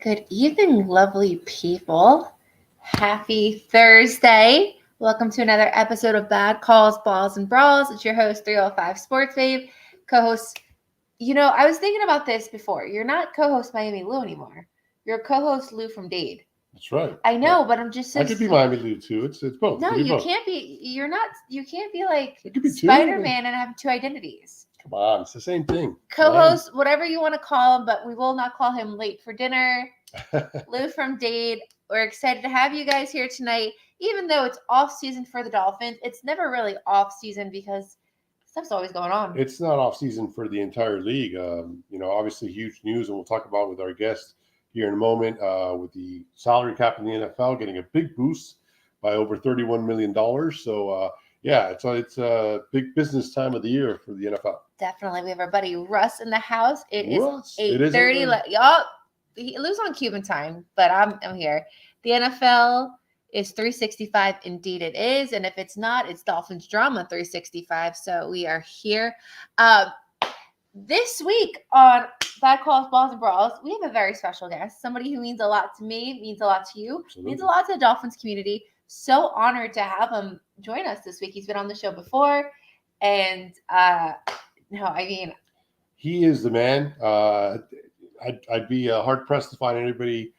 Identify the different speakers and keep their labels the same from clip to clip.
Speaker 1: Good evening, lovely people. Happy Thursday. Welcome to another episode of Bad Calls, Balls, and Brawls. It's your host, 305 Sports Babe, co-host. I was thinking about this before. You're not co-host Miami Lou anymore. You're co-host Lou from Dade.
Speaker 2: That's right.
Speaker 1: I know, but I'm just so...
Speaker 2: I could be Miami Lou too. It's both.
Speaker 1: No, you
Speaker 2: both.
Speaker 1: can't be. You're not. You can't be like
Speaker 2: It could be
Speaker 1: Spider-Man and have two identities.
Speaker 2: Come on, it's the same thing.
Speaker 1: Co-host, whatever you want to call him, but we will not call him late for dinner. Lou from Dade. We're excited to have you guys here tonight. Even though it's off season for the Dolphins, it's never really off season because stuff's always going on.
Speaker 2: It's not off season for the entire league. Obviously huge news, and we'll talk about with our guest here in a moment with the salary cap in the NFL getting a big boost by over $31 million. So, it's a big business time of the year for the NFL.
Speaker 1: Definitely. We have our buddy Russ in the house. It is 8:30. Lou's on Cuban time, but I'm here. The NFL is 365. Indeed it is. And if it's not, it's Dolphins Drama 365. So we are here. This week on Bad Calls, Balls, and Brawls, we have a very special guest. Somebody who means a lot to me, means a lot to you,
Speaker 2: Absolutely.
Speaker 1: Means a lot to the Dolphins community. So honored to have him join us this week. He's been on the show before. And
Speaker 2: he is the man. I'd be hard-pressed to find anybody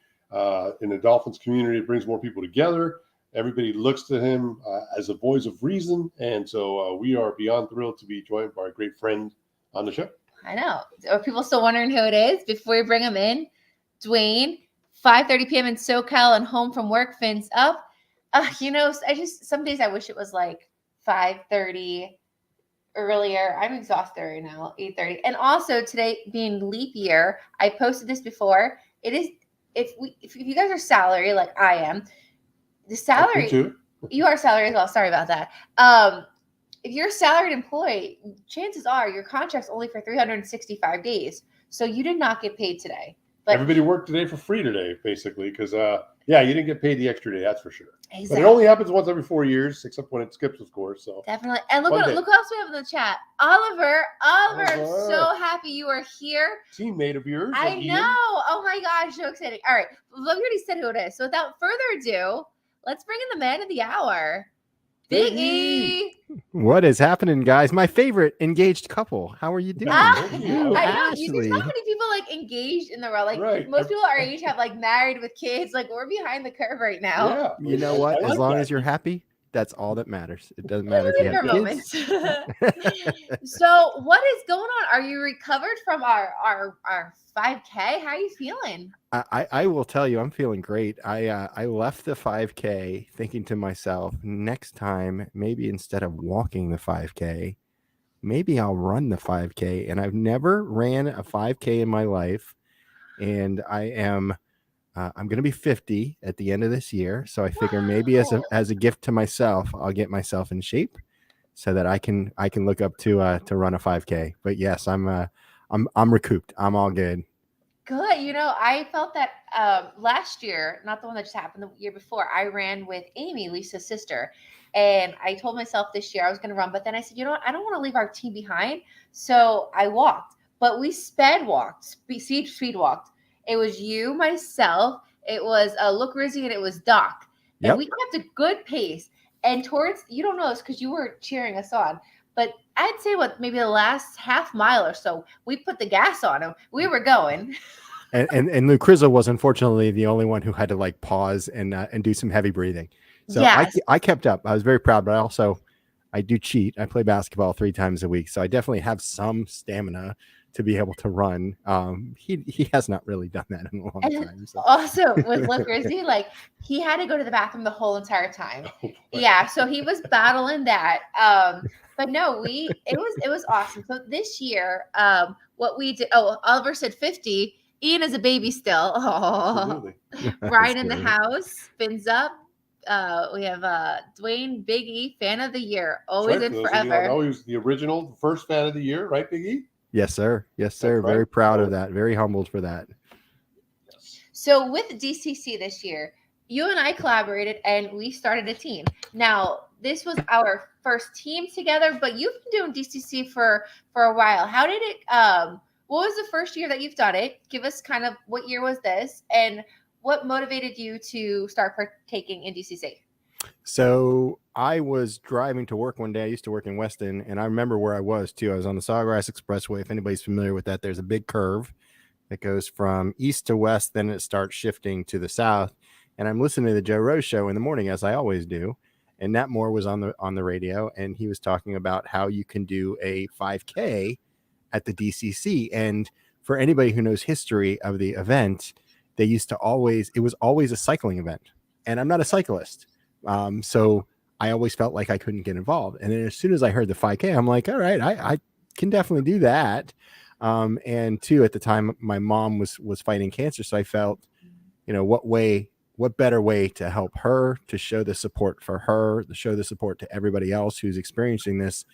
Speaker 2: in the Dolphins community that brings more people together. Everybody looks to him as a voice of reason. And so we are beyond thrilled to be joined by a great friend on the show.
Speaker 1: I know. Are people still wondering who it is? Before we bring him in, Dwayne, 5:30 p.m. in SoCal and home from work, fins up. Some days I wish it was like 5:30 earlier. I'm exhausted right now, 8:30. And also today being leap year, I posted this before. It is, if you guys are salary like I am, the salary,
Speaker 2: Me too.
Speaker 1: You are salary as well. Sorry about that. If you're a salaried employee, chances are your contract's only for 365 days. So you did not get paid today. But
Speaker 2: everybody worked today for free today, basically, because, you didn't get paid the extra day, that's for sure.
Speaker 1: Exactly.
Speaker 2: But it only happens once every 4 years, except when it skips, of course. So
Speaker 1: definitely. And look what else we have in the chat. Oliver, I'm so happy you are here.
Speaker 2: Teammate of yours.
Speaker 1: I know. Oh, my gosh, so exciting. All right. We already said who it is. So without further ado, let's bring in the man of the hour. Big E.
Speaker 3: What is happening, guys? My favorite engaged couple. How are you doing?
Speaker 1: I know. There's not many people like engaged in the world. Like right. Most people our age have like married with kids. Like we're behind the curve right now.
Speaker 2: Yeah.
Speaker 3: You know what? As long as you're happy, that's all that matters. It doesn't matter if you have
Speaker 1: moments. So what is going on? Are you recovered from our 5K? How are you feeling?
Speaker 3: I will tell you, I'm feeling great. I left the 5K thinking to myself, next time, maybe instead of walking the 5K, maybe I'll run the 5K. And I've never ran a 5K in my life. And I'm going to be 50 at the end of this year. So I figure maybe as a gift to myself, I'll get myself in shape so that I can look up to run a 5K. But yes, I'm recouped. I'm all good.
Speaker 1: Good. I felt that last year, not the one that just happened, the year before, I ran with Amy, Lisa's sister. And I told myself this year I was going to run. But then I said, what? I don't want to leave our team behind. So I walked. But we speed walked. It was you, myself. It was Look Rizzy, and it was Doc. And we kept a good pace. And towards, you don't know this because you were cheering us on. But I'd say maybe the last half mile or so, we put the gas on him. We were going.
Speaker 3: And Luke Rizzo was unfortunately the only one who had to like pause and do some heavy breathing. So yes. I kept up. I was very proud, but I do cheat. I play basketball 3 times a week. So I definitely have some stamina to be able to run. He has not really done that in a long time. So.
Speaker 1: Also with Look Rizzy, like he had to go to the bathroom the whole entire time. So he was battling that. But no, it was awesome. So this year, what we did, Oliver said 50. Ian is a baby still. Oh, Ryan in the house, spins up. We have Dwayne, Big E, fan of the year, always and forever.
Speaker 2: He was the original first fan of the year, right, Big E?
Speaker 3: Yes, sir. Yes, sir. Very proud of that. Very humbled for that.
Speaker 1: So with DCC this year, you and I collaborated and we started a team. Now, this was our first team together, but you've been doing DCC for a while. How did it what was the first year that you've done it? Give us kind of what year was this, and what motivated you to start partaking in DCC?
Speaker 3: So I was driving to work one day. I used to work in Weston, and I remember where I was too. I was on the Sawgrass Expressway. If anybody's familiar with that, there's a big curve that goes from east to west, then it starts shifting to the south. And I'm listening to the Joe Rose show in the morning, as I always do. And Nat Moore was on the radio, and he was talking about how you can do a 5K at the DCC. And for anybody who knows history of the event, they used to it was always a cycling event. And I'm not a cyclist. So I always felt like I couldn't get involved. And then as soon as I heard the 5K, I'm like, all right, I can definitely do that. And two, at the time, my mom was fighting cancer. So I felt, what better way to help her, to show the support for her, to show the support to everybody else who's experiencing this,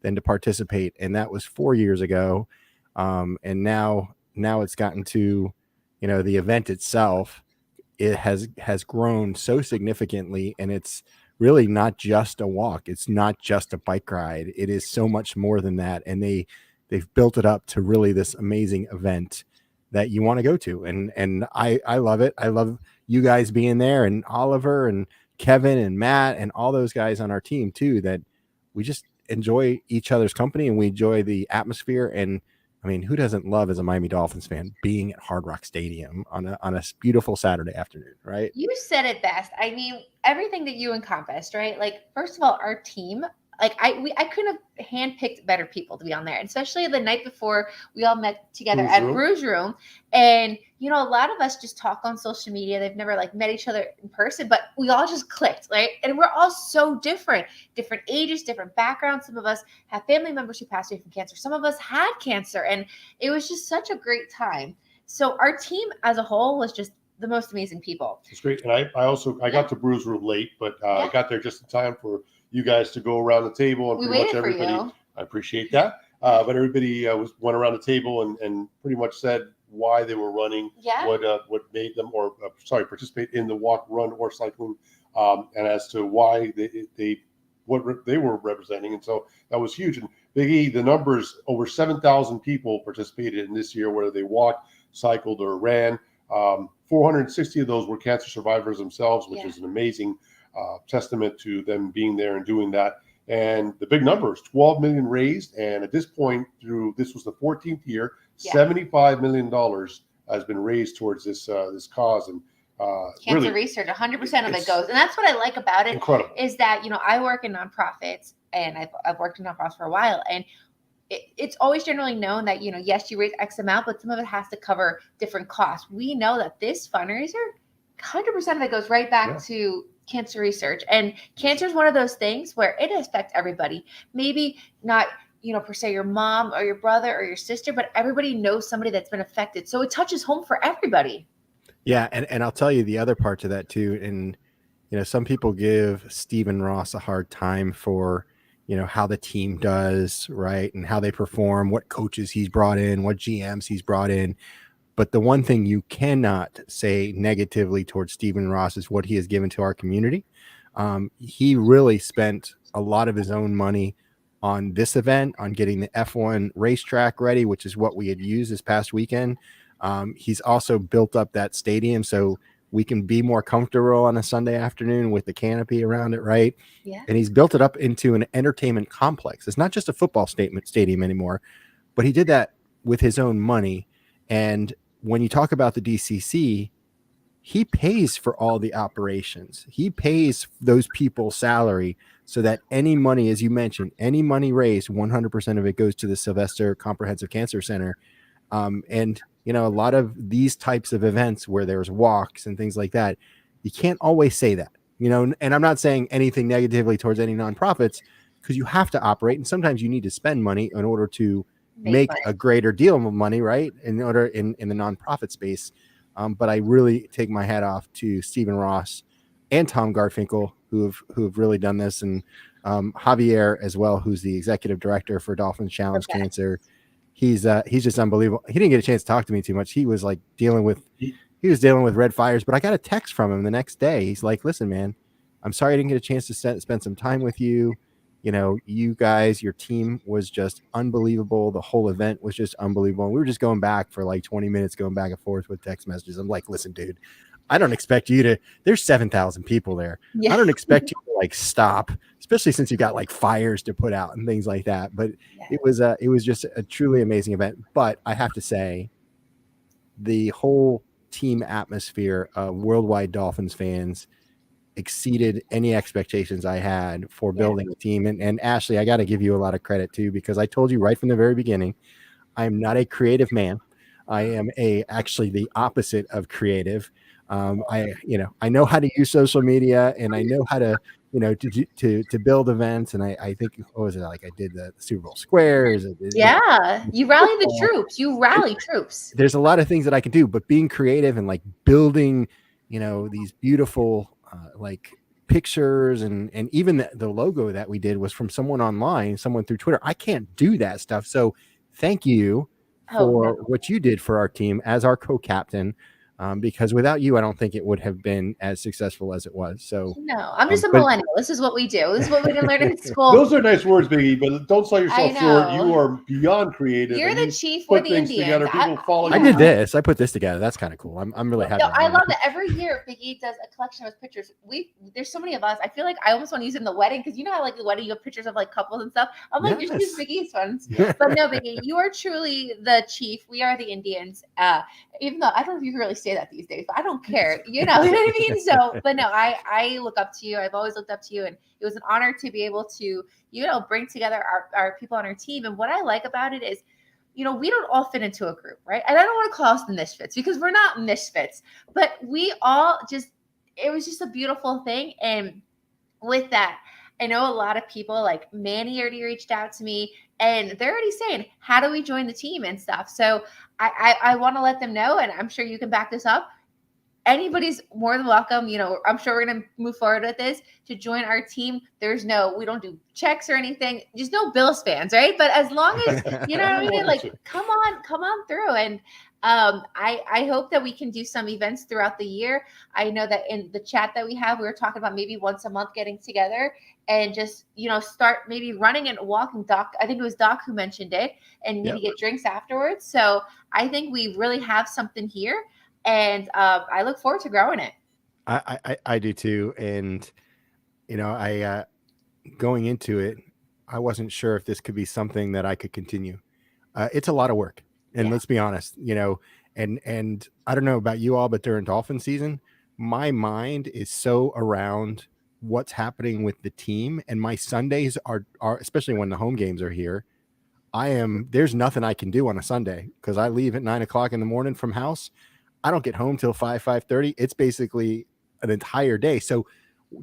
Speaker 3: than to participate. And that was 4 years ago. And now it's gotten to, the event itself, it has grown so significantly, and it's really not just a walk. It's not just a bike ride. It is so much more than that. And they've built it up to really this amazing event that you want to go to. And I love it. I love you guys being there, and Oliver and Kevin and Matt and all those guys on our team too, that we just enjoy each other's company and we enjoy the atmosphere. And I mean, who doesn't love, as a Miami Dolphins fan, being at Hard Rock Stadium on a beautiful Saturday afternoon, right?
Speaker 1: You said it best. I mean, everything that you encompassed, right? Like, first of all, our team, like I couldn't have handpicked better people to be on there, especially the night before we all met together at Brews Room. And, a lot of us just talk on social media. They've never met each other in person, but we all just clicked, right? And we're all so different ages, different backgrounds. Some of us have family members who passed away from cancer. Some of us had cancer, and it was just such a great time. So our team as a whole was just the most amazing people.
Speaker 2: It's great. And I got to Brews Room late, but I got there just in time for you guys to go around the table, and
Speaker 1: we
Speaker 2: pretty much everybody. I appreciate that. But everybody went around the table and pretty much said why they were running, what made them, participate in the walk, run, or cycling, and as to why what they were representing. And so that was huge. And Big E, the numbers, over 7,000 people participated in this year, whether they walked, cycled, or ran. 460 of those were cancer survivors themselves, which is an amazing testament to them being there and doing that. And the big numbers, 12 million raised. And at this point, this was the 14th year, $75 million has been raised towards this cause. And
Speaker 1: cancer
Speaker 2: really,
Speaker 1: research, 100% of it goes. And that's what I like about it.
Speaker 2: Incredible.
Speaker 1: Is that, I work in nonprofits, and I've worked in nonprofits for a while. And it's always generally known that, yes, you raise X amount, but some of it has to cover different costs. We know that this fundraiser, 100% of it goes right back to cancer research. And cancer is one of those things where it affects everybody. Maybe not, per se your mom or your brother or your sister, but everybody knows somebody that's been affected. So it touches home for everybody.
Speaker 3: Yeah. And I'll tell you the other part to that too. And, some people give Stephen Ross a hard time for, how the team does, right? And how they perform, what coaches he's brought in, what GMs he's brought in. But the one thing you cannot say negatively towards Stephen Ross is what he has given to our community. He really spent a lot of his own money on this event, on getting the F1 racetrack ready, which is what we had used this past weekend. He's also built up that stadium so we can be more comfortable on a Sunday afternoon with the canopy around it, right?
Speaker 1: Yeah.
Speaker 3: And he's built it up into an entertainment complex. It's not just a football stadium anymore, but he did that with his own money. And when you talk about the DCC, he pays for all the operations. He pays those people's salary so that any money, as you mentioned, any money raised, 100% of it goes to the Sylvester Comprehensive Cancer Center. And, a lot of these types of events where there's walks and things like that, you can't always say that, and I'm not saying anything negatively towards any nonprofits, because you have to operate. And sometimes you need to spend money in order to make a greater deal of money, right? In the nonprofit space. But I really take my hat off to Stephen Ross and Tom Garfinkel, who have really done this, and Javier as well, who's the executive director for Dolphins Challenge Cancer. He's just unbelievable. He didn't get a chance to talk to me too much. He was dealing with red fires, but I got a text from him the next day. He's like, "Listen, man, I'm sorry I didn't get a chance to spend some time with you. you guys, your team was just unbelievable. The whole event was just unbelievable. And we were just going back for like 20 minutes, going back and forth with text messages. I'm like, listen, dude, I don't expect you to, there's 7,000 people there.
Speaker 1: Yeah.
Speaker 3: I don't expect you to like stop, especially since you got like fires to put out and things like that. But it was just a truly amazing event. But I have to say, the whole team atmosphere of Worldwide Dolphins fans exceeded any expectations I had for building a team. And Ashley, I got to give you a lot of credit too, because I told you right from the very beginning, I'm not a creative man. I am actually the opposite of creative. I know how to use social media, and I know how to, to build events. And I think, what was it? Like I did the Super Bowl squares.
Speaker 1: You rally the troops. You rally troops.
Speaker 3: There's a lot of things that I can do, but being creative and like building, these beautiful like pictures and even the logo that we did was from someone online, someone through Twitter. I can't do that stuff. So thank you for what you did for our team as our co-captain. Because without you, I don't think it would have been as successful as it was. So
Speaker 1: no, I'm just a millennial. This is what we do. This is what we didn't learn in school.
Speaker 2: Those are nice words, Biggie, but don't sell yourself short. You are beyond creative.
Speaker 1: You're the chief for the Indians.
Speaker 3: I did this. I put this together. That's kind of cool. I'm really happy.
Speaker 1: No, I love that. Every year, Biggie does a collection of pictures. There's so many of us. I feel like I almost want to use it in the wedding, because you know how like the wedding you have pictures of like couples and stuff. I'm like, you use Biggie's ones. But no, Biggie, you are truly the chief. We are the Indians. Even though I don't know if you can really say that these days, but I don't care. You know what I mean? So, but no, I look up to you. I've always looked up to you, and it was an honor to be able to, bring together our people on our team. And what I like about it is, we don't all fit into a group, right? And I don't want to call us the misfits, because we're not misfits, but we all it was just a beautiful thing. And with that, I know a lot of people like Manny already reached out to me, and they're already saying, how do we join the team and stuff? So I want to let them know, and I'm sure you can back this up. Anybody's more than welcome. I'm sure we're going to move forward with this to join our team. We don't do checks or anything. Just no Bills fans, right? But as long as, you know what I mean? Like, come on through. And I hope that we can do some events throughout the year. I know that in the chat that we have, we were talking about maybe once a month getting together and just, start maybe running and walking. Doc, I think it was Doc who mentioned it, and maybe get drinks afterwards. So I think we really have something here. And I look forward to growing it.
Speaker 3: I do too. And, I going into it, I wasn't sure if this could be something that I could continue. It's a lot of work. And let's be honest, and I don't know about you all, but during Dolphin season, my mind is so around what's happening with the team. And my Sundays are especially when the home games are here, there's nothing I can do on a Sunday, because I leave at 9 o'clock in the morning from house. I don't get home till 5:30. It's basically an entire day. So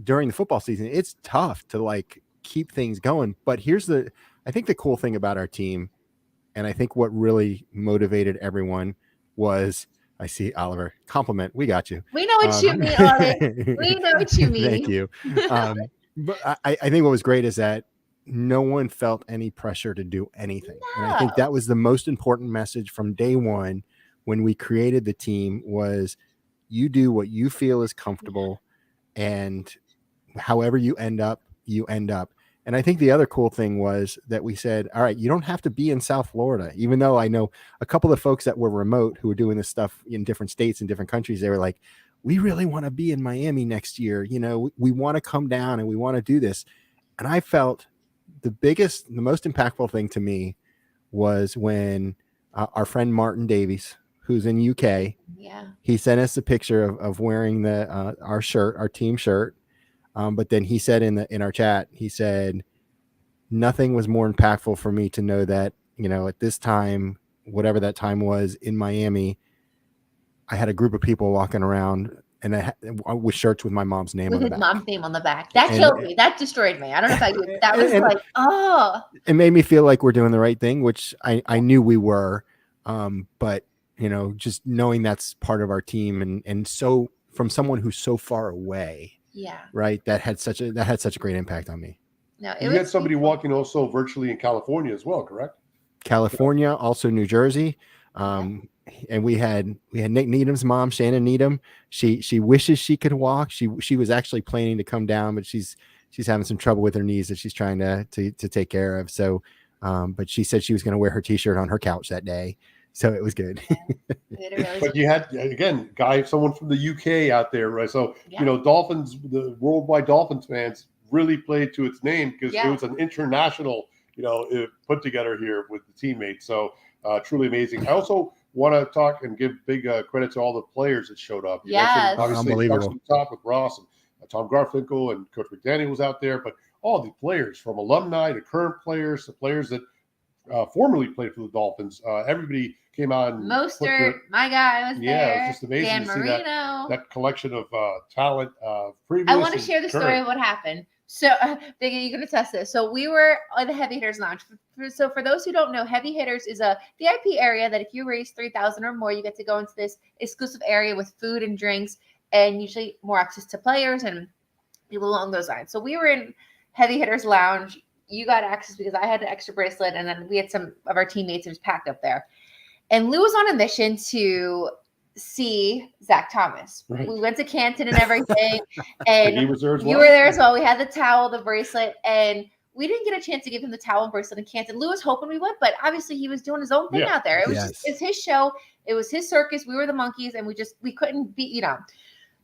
Speaker 3: during the football season, it's tough to like keep things going. But I think the cool thing about our team, and I think what really motivated everyone was, I see Oliver, compliment. We got you.
Speaker 1: We know what you mean, Oliver. We know what you mean.
Speaker 3: Thank you. But I think what was great is that no one felt any pressure to do anything. No. And I think that was the most important message from day one. When we created the team, was you do what you feel is comfortable, and however you end up. And I think the other cool thing was that we said, all right, you don't have to be in South Florida. Even though I know a couple of folks that were remote who were doing this stuff in different states and different countries, they were like, we really want to be in Miami next year. We want to come down and we want to do this. And I felt the most impactful thing to me was when our friend Martin Davies, who's in UK. He sent us a picture of wearing our shirt, our team shirt. But then he said in our chat, he said, nothing was more impactful for me to know that, at this time, whatever that time was in Miami, I had a group of people walking around and with shirts with my mom's name on the back.
Speaker 1: With his mom's name on the back. That killed me. That destroyed me. I don't know about you. That was like, oh.
Speaker 3: It made me feel like we're doing the right thing, which I knew we were. But just knowing that's part of our team, and so from someone who's so far away, right, that had such a great impact on me.
Speaker 2: No, you had somebody walking also virtually in California as well, correct?
Speaker 3: California, also New Jersey, and we had Nick Needham's mom, Shannon Needham. She wishes she could walk. She was actually planning to come down, but she's she's having some trouble with her knees that she's trying to take care of. So, but she said she was going to wear her t-shirt on her couch that day. So it was good.
Speaker 2: But you had, again, someone from the UK out there, right? So, Dolphins, the worldwide Dolphins fans really played to its name because it was an international, put together here with the teammates. So truly amazing. I also want to talk and give big credit to all the players that showed up. You mentioned, obviously,
Speaker 3: unbelievable.
Speaker 2: Top with Ross and Tom Garfinkel and Coach McDaniel was out there, but all the players from alumni to current players to players that formerly played for the Dolphins. Everybody came out. And
Speaker 1: Mostert, my guy, was there.
Speaker 2: Yeah, it's just amazing
Speaker 1: Dan
Speaker 2: to see that collection of talent.
Speaker 1: I want to share the story of what happened. So, Biggie, you can attest this. So we were at the Heavy Hitters Lounge. So for those who don't know, Heavy Hitters is a VIP area that if you raise $3,000 or more, you get to go into this exclusive area with food and drinks and usually more access to players and people along those lines. So we were in Heavy Hitters Lounge. You got access because I had an extra bracelet, and then we had some of our teammates who was packed up there. And Lou was on a mission to see Zach Thomas. Right. We went to Canton and everything, and you were there as well. We had the towel, the bracelet, and we didn't get a chance to give him the towel and bracelet in Canton. Lou was hoping we would, but obviously he was doing his own thing out there. It was it's his show. It was his circus. We were the monkeys, and we couldn't be,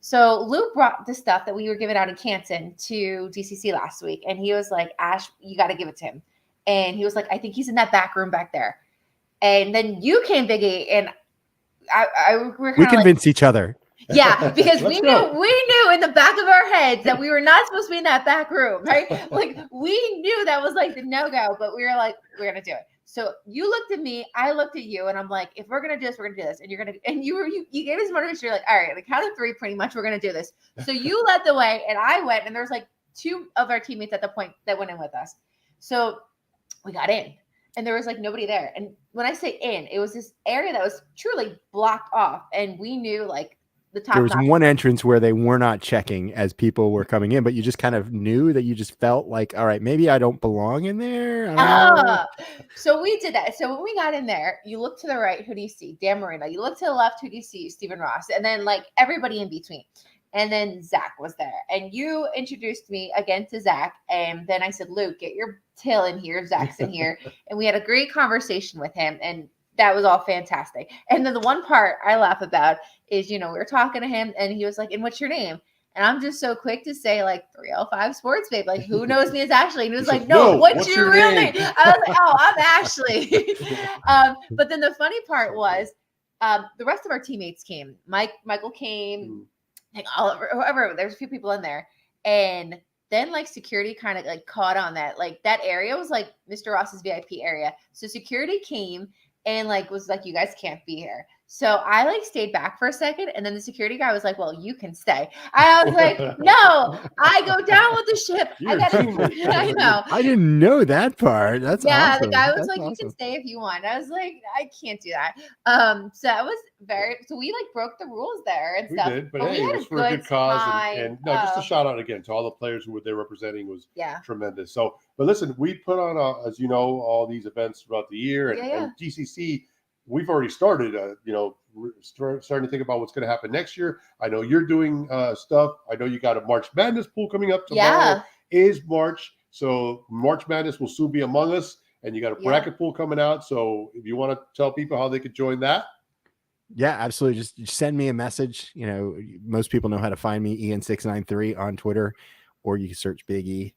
Speaker 1: So Lou brought the stuff that we were giving out in Canton to DCC last week, and he was like, Ash, you got to give it to him. And he was like, I think he's in that back room back there. And then you came, Biggie, and we
Speaker 3: convinced each other.
Speaker 1: Yeah, because we knew in the back of our heads that we were not supposed to be in that back room, right? Like we knew that was like the no-go, but we were like, we're gonna do it. So you looked at me, I looked at you, and I'm like, if we're gonna do this, we're gonna do this. And you gave us motivation. You're like, all right, on the count of three, pretty much, we're gonna do this. So you led the way, and I went, and there was like two of our teammates at the point that went in with us. So we got in. And there was like nobody there. And when I say in, it was this area that was truly blocked off. And we knew like the top.
Speaker 3: There was one entrance where they were not checking as people were coming in, but you just kind of knew that you just felt like, all right, maybe I don't belong in there.
Speaker 1: So we did that. So when we got in there, you look to the right, who do you see? Dan Marino. You look to the left, who do you see? Stephen Ross. And then like everybody in between. And then Zach was there. And you introduced me again to Zach. And then I said, Luke, get your tail in here. Zach's in here. And we had a great conversation with him. And that was all fantastic. And then the one part I laugh about is, we were talking to him and he was like, and what's your name? And I'm just so quick to say like 305 Sports Babe. Like, who knows me as Ashley? And he was like, no, what's your real name? I was like, oh, I'm Ashley. But then the funny part was the rest of our teammates came. Michael came. Like Oliver, whoever, there's a few people in there. And then like security kind of like caught on that. Like that area was like Mr. Ross's VIP area. So security came and like was like, you guys can't be here. So I like stayed back for a second. And then the security guy was like, well, you can stay. I was like, no, I go down with the ship. I know.
Speaker 3: I didn't know that part. That's awesome.
Speaker 1: The guy was like, you can stay if you want. I was like, I can't do that. So that was so we like broke the rules there and stuff.
Speaker 2: We did, but hey, it was for a good cause. And no, just a shout out again to all the players who were there representing was tremendous. So, but listen, we put on, as you know, all these events throughout the year and DCC. We've already started, starting to think about what's going to happen next year. I know you're doing stuff. I know you got a March Madness pool coming up tomorrow. Is March. So March Madness will soon be among us. And you got a bracket pool coming out. So if you want to tell people how they could join that.
Speaker 3: Yeah, absolutely. Just send me a message. Most people know how to find me, Ian693 on Twitter, or you can search Big E.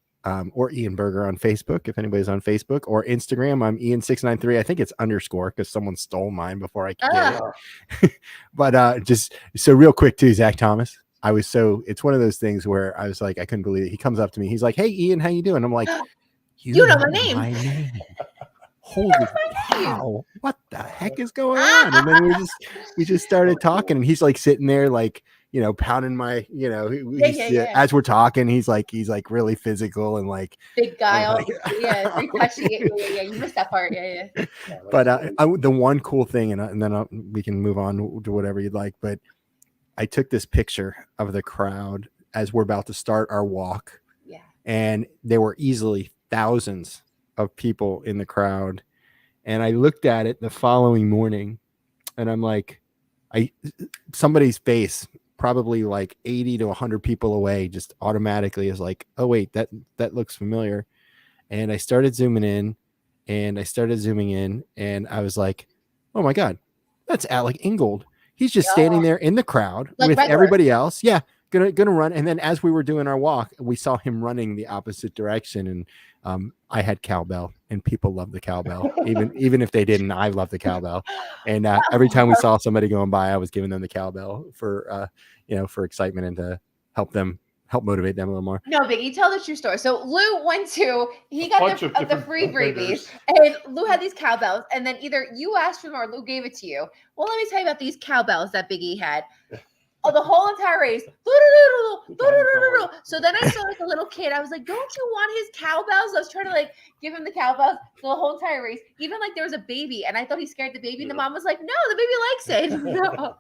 Speaker 3: Or Ian Berger on Facebook, if anybody's on Facebook, or Instagram. I'm Ian693. I think it's underscore because someone stole mine before I could get it. But just so real quick too, Zach Thomas. It's one of those things where I was like, I couldn't believe it. He comes up to me. He's like, hey, Ian, how you doing? I'm like,
Speaker 1: you know my name.
Speaker 3: Holy cow, what the heck is going on? And then we just started talking, and he's like sitting there like, pounding my, as we're talking, he's like really physical and like
Speaker 1: big guy. Very touchy. You missed that part.
Speaker 3: But the one cool thing, and then we can move on to whatever you'd like. But I took this picture of the crowd as we're about to start our walk.
Speaker 1: Yeah. And
Speaker 3: there were easily thousands of people in the crowd. And I looked at it the following morning and I'm like, somebody's face probably like 80 to 100 people away, just automatically is like, oh wait, that looks familiar. And I started zooming in, and I started zooming in, and I was like, oh my God, that's Alec Ingold. He's just standing there in the crowd
Speaker 1: Like
Speaker 3: with
Speaker 1: regular.
Speaker 3: everybody else. Yeah, gonna run. And then as we were doing our walk, we saw him running the opposite direction, and I had cowbell, and people love the cowbell. even if they didn't, I love the cowbell. And every time we saw somebody going by, I was giving them the cowbell for for excitement and to help motivate them a little more.
Speaker 1: No, Biggie, tell the true story. So Lou he got the free freebies,
Speaker 2: vendors.
Speaker 1: and Lou had these cowbells, and then either you asked for them or Lou gave it to you. Well, let me tell you about these cowbells that Biggie had. Oh, the whole entire race. So then I saw like a little kid. I was like, don't you want his cowbells? I was trying to like give him the cowbells the whole entire race. Even like there was a baby, and I thought he scared the baby. And the mom was like, no, the baby likes it. No.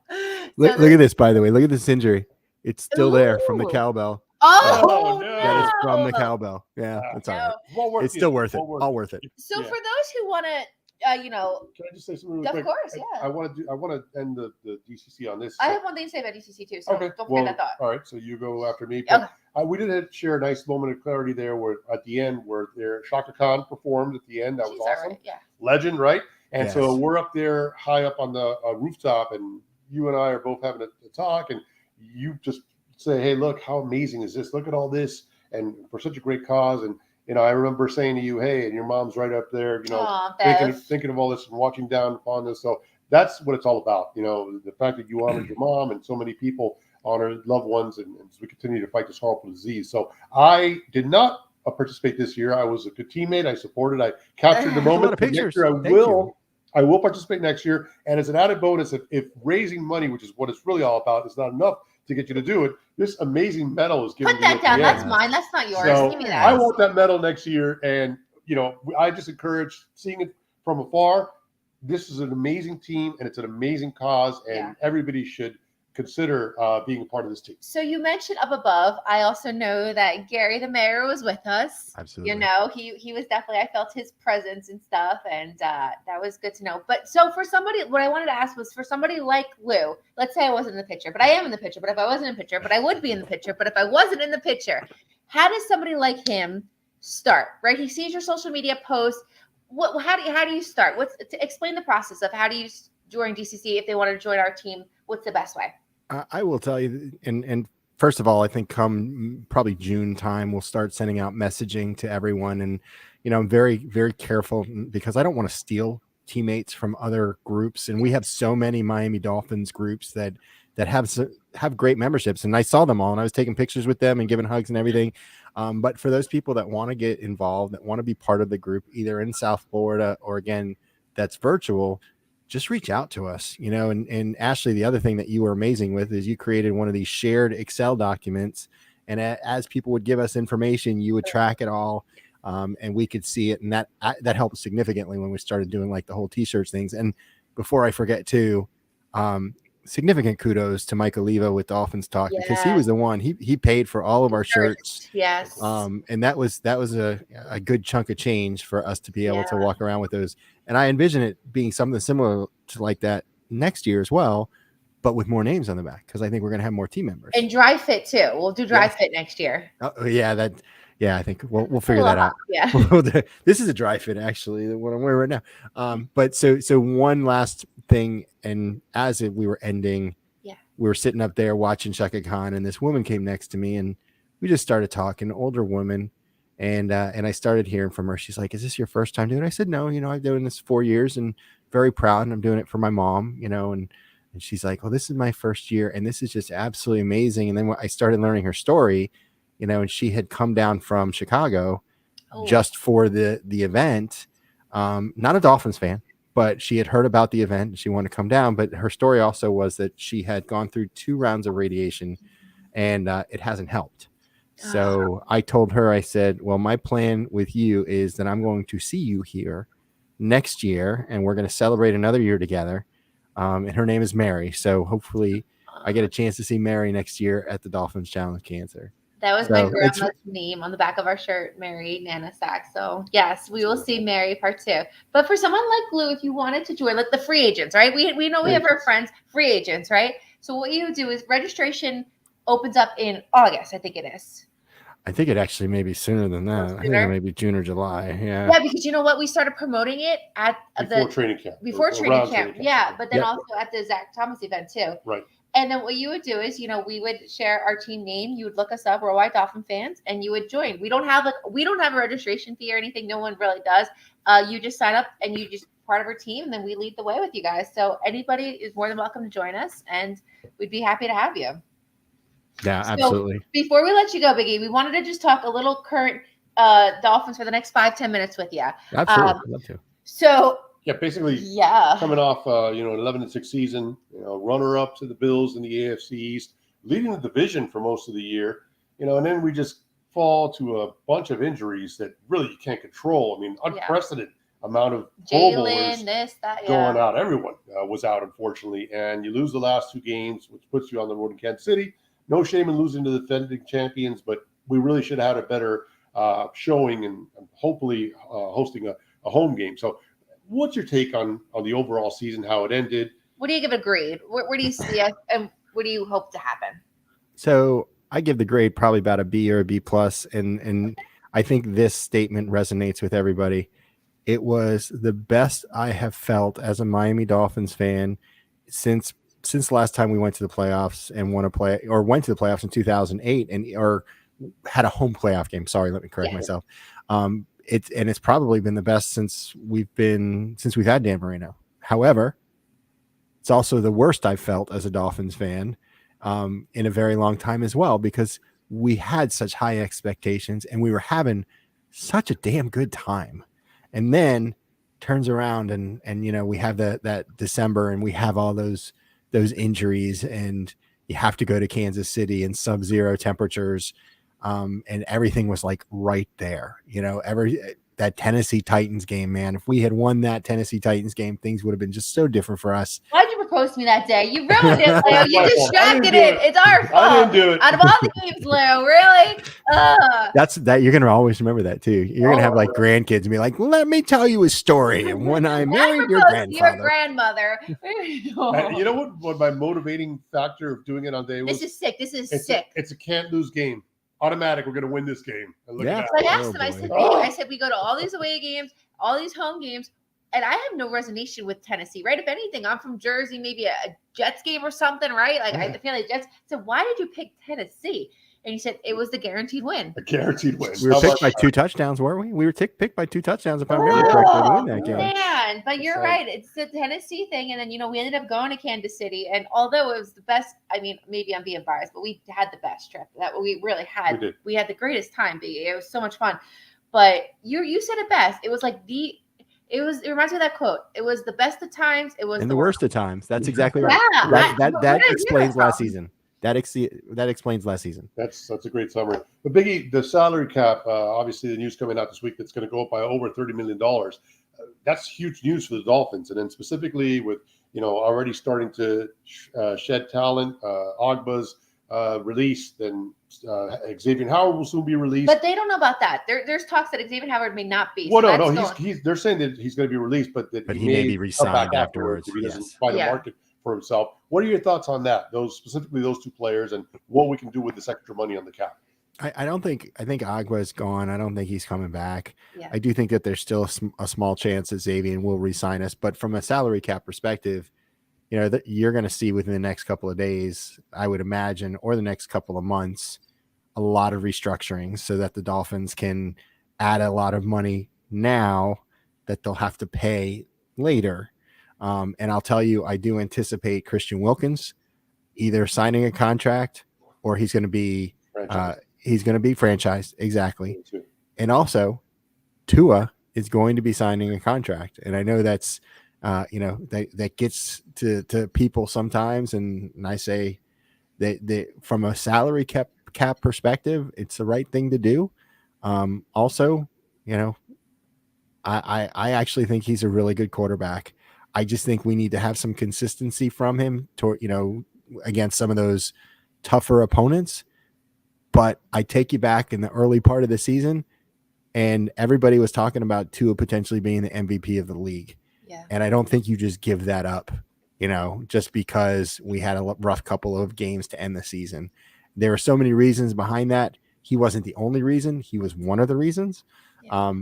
Speaker 3: Look at this, by the way. Look at this injury. It's still there from the cowbell.
Speaker 1: Oh,
Speaker 2: no.
Speaker 3: That is from the cowbell. Yeah, that's all right.
Speaker 2: Well
Speaker 3: It's still worth it. All worth it.
Speaker 1: So for those who want to,
Speaker 2: Can I just say something really quick?
Speaker 1: of course, yeah.
Speaker 2: I want to end the DCC on this.
Speaker 1: I have one thing to say about DCC too, so
Speaker 2: Okay.
Speaker 1: don't forget that thought.
Speaker 2: All right, so you go after me.
Speaker 1: Okay.
Speaker 2: But, we did share a nice moment of clarity there, where at the end, where Shaka Khan performed at the end. That was
Speaker 1: She's all
Speaker 2: awesome.
Speaker 1: right, yeah.
Speaker 2: Legend, right? And
Speaker 3: Yes.
Speaker 2: so we're up there high up on the rooftop, and you and I are both having a talk, and you just say, hey, look, how amazing is this? Look at all this, and for such a great cause. And I remember saying to you, hey, and your mom's right up there, thinking of all this and watching down upon this. So that's what it's all about. The fact that you honored your mom, and so many people honored loved ones, and as we continue to fight this horrible disease. So I did not participate this year. I was a good teammate. I supported. I captured the moment.
Speaker 3: A lot of pictures.
Speaker 2: Next year
Speaker 3: Thank you.
Speaker 2: I will participate next year. And as an added bonus, if raising money, which is what it's really all about, is not enough to get you to do it, this amazing medal is given.
Speaker 1: Put that down. That's mine. That's not yours.
Speaker 2: So
Speaker 1: Give me that.
Speaker 2: I want that medal next year. And, I just encourage seeing it from afar. This is an amazing team, and it's an amazing cause, and everybody should consider being a part of this team.
Speaker 1: So you mentioned up above. I also know that Gary the mayor was with us.
Speaker 3: Absolutely.
Speaker 1: He was definitely, I felt his presence and stuff, and that was good to know. But so for somebody, what I wanted to ask was for somebody like Lou, let's say I wasn't in the picture, but I am in the picture, but if I wasn't in the picture, but I would be in the picture, but if I wasn't in the picture, how does somebody like him start, right? He sees your social media posts. How do you start? Explain the process of how do you join DCC if they want to join our team? What's the best way?
Speaker 3: I will tell you, and first of all, I think come probably June time, we'll start sending out messaging to everyone. And, I'm very, very careful because I don't want to steal teammates from other groups. And we have so many Miami Dolphins groups that have great memberships. And I saw them all, and I was taking pictures with them and giving hugs and everything. But for those people that want to get involved, that want to be part of the group, either in South Florida or again, that's virtual, just reach out to us, and Ashley, the other thing that you were amazing with is you created one of these shared Excel documents, and as people would give us information, you would track it all, and we could see it. And that helped significantly when we started doing like the whole t-shirts things. And before I forget too, significant kudos to Mike Oliva with Dolphins Talk, because he was the one, he paid for all of our shirts.
Speaker 1: Yes.
Speaker 3: And that was a good chunk of change for us to be able to walk around with those. And I envision it being something similar to like that next year as well, but with more names on the back, because I think we're going to have more team members.
Speaker 1: And dry fit too. We'll do dry fit next year.
Speaker 3: Oh yeah, I think we'll figure that out.
Speaker 1: Yeah.
Speaker 3: This is a dry fit, actually, what I'm wearing right now. But so one last thing, and as we were ending, we were sitting up there watching Shaka Khan, and this woman came next to me, and we just started talking, older woman, and I started hearing from her. She's like, "Is this your first time doing it?" I said, "No, I've been doing this 4 years, and very proud, and I'm doing it for my mom, and she's like, "Well, this is my first year, and this is just absolutely amazing." And then when I started learning her story, and she had come down from Chicago just for the event. Not a Dolphins fan, but she had heard about the event and she wanted to come down. But her story also was that she had gone through 2 rounds of radiation, and it hasn't helped. So I told her, I said, well, my plan with you is that I'm going to see you here next year, and we're going to celebrate another year together. And her name is Mary. So hopefully I get a chance to see Mary next year at the Dolphins Challenge Cancer.
Speaker 1: That was my grandma's name on the back of our shirt, Mary Nana Sack. So yes, we will see Mary part 2. But for someone like Lou, if you wanted to join, like the free agents, right? We know we have our friends, free agents, right? So what you do is registration opens up in August, I think it is.
Speaker 3: I think it actually may be sooner than that. I think it may be June or July. Yeah.
Speaker 1: Yeah, because you know what? We started promoting it at
Speaker 2: before training camp.
Speaker 1: Before training camp. Yeah, but then also at the Zach Thomas event too.
Speaker 2: Right.
Speaker 1: And then what you would do is, we would share our team name. You would look us up, Worldwide Dolphin fans, and you would join. We don't have a registration fee or anything. No one really does. You just sign up and you just part of our team, and then we lead the way with you guys. So anybody is more than welcome to join us, and we'd be happy to have you.
Speaker 3: Yeah, absolutely.
Speaker 1: Before we let you go, Biggie, we wanted to just talk a little current Dolphins for the next 5-10 minutes with you.
Speaker 3: Absolutely, I'd love to.
Speaker 1: So.
Speaker 2: Yeah, basically, coming off, an 11-6 season, runner-up to the Bills in the AFC East, leading the division for most of the year, and then we just fall to a bunch of injuries that really you can't control. I mean, unprecedented amount of Pro Bowlers going out. Everyone was out, unfortunately, and you lose the last 2 games, which puts you on the road in Kansas City. No shame in losing to the defending champions, but we really should have had a better showing and hopefully hosting a home game. So, what's your take on the overall season, how it ended?
Speaker 1: What do you give a grade? Where do you see it, and what do you hope to happen?
Speaker 3: So I give the grade probably about a B or a B plus, and I think this statement resonates with everybody. It was the best I have felt as a Miami Dolphins fan since last time we went to the playoffs and went to the playoffs in 2008 or had a home playoff game. Sorry, let me correct myself. It's probably been the best since we've had Dan Marino. However, it's also the worst I've felt as a Dolphins fan in a very long time as well, because we had such high expectations and we were having such a damn good time. And then turns around and we have that December and we have all those injuries and you have to go to Kansas City in sub-zero temperatures. And everything was like right there, that Tennessee Titans game, man. If we had won that Tennessee Titans game, things would have been just so different for us.
Speaker 1: Why'd you propose to me that day? You ruined it, Leo. You distracted it. It's our fault.
Speaker 2: I didn't do it.
Speaker 1: Out of all the games, Leo, really?
Speaker 3: That's that. You're gonna always remember that too. You're gonna have like grandkids and be like, "Let me tell you a story." And when I married your
Speaker 1: grandmother,
Speaker 2: you know what my motivating factor of doing it on day was?
Speaker 1: This is sick.
Speaker 2: It's a can't lose game. Automatic, we're going to win this game. And look at that.
Speaker 1: So I asked him, I said, we go to all these away games, all these home games, and I have no resonation with Tennessee, right? If anything, I'm from Jersey, maybe a Jets game or something, right? Like I feel like Jets. So why did you pick Tennessee? And he said it was the guaranteed win.
Speaker 2: A guaranteed win.
Speaker 3: We were picked by 2 touchdowns, weren't we? We were picked by 2 touchdowns, if I remember correctly, to win that game.
Speaker 1: Man, but you're right. It's the Tennessee thing. And then, we ended up going to Kansas City. And although it was the best, I mean, maybe I'm being biased, but we had the best trip that we really had. We had the greatest time. It was so much fun. But you said it best. It was like it reminds me of that quote. It was the best of times. It was
Speaker 3: the worst of times. That's exactly right. Yeah, that explains last season. That explains last season.
Speaker 2: That's a great summary. But Biggie, the salary cap, obviously the news coming out this week that's going to go up by over $30 million. That's huge news for the Dolphins. And then specifically with, already starting to shed talent, Ogba's released, and Xavier Howard will soon be released.
Speaker 1: But they don't know about that. There's talks that Xavier Howard may not be.
Speaker 2: Well, no, they're saying that he's going to be released, but he
Speaker 3: may be re-signed afterwards.
Speaker 2: If he doesn't find the market for himself. What are your thoughts on that? Specifically those 2 players and what we can do with this extra money on the cap.
Speaker 3: I think Agua is gone. I don't think he's coming back.
Speaker 1: Yeah.
Speaker 3: I do think that there's still a small chance that Xavier will re-sign us. But from a salary cap perspective, that you're going to see within the next couple of days, I would imagine, or the next couple of months, a lot of restructuring so that the Dolphins can add a lot of money now that they'll have to pay later. And I'll tell you, I do anticipate Christian Wilkins either signing a contract or he's going to be franchised. Exactly. And also Tua is going to be signing a contract. And I know that's, that gets to people sometimes. And I say that from a salary cap perspective, it's the right thing to do. Also, I actually think he's a really good quarterback. I just think we need to have some consistency from him against some of those tougher opponents. But I take you back in the early part of the season and everybody was talking about Tua potentially being the MVP of the league.
Speaker 1: Yeah.
Speaker 3: And I don't think you just give that up just because we had a rough couple of games to end the season. There are so many reasons behind that. He wasn't the only reason. He was one of the reasons.
Speaker 1: Yeah.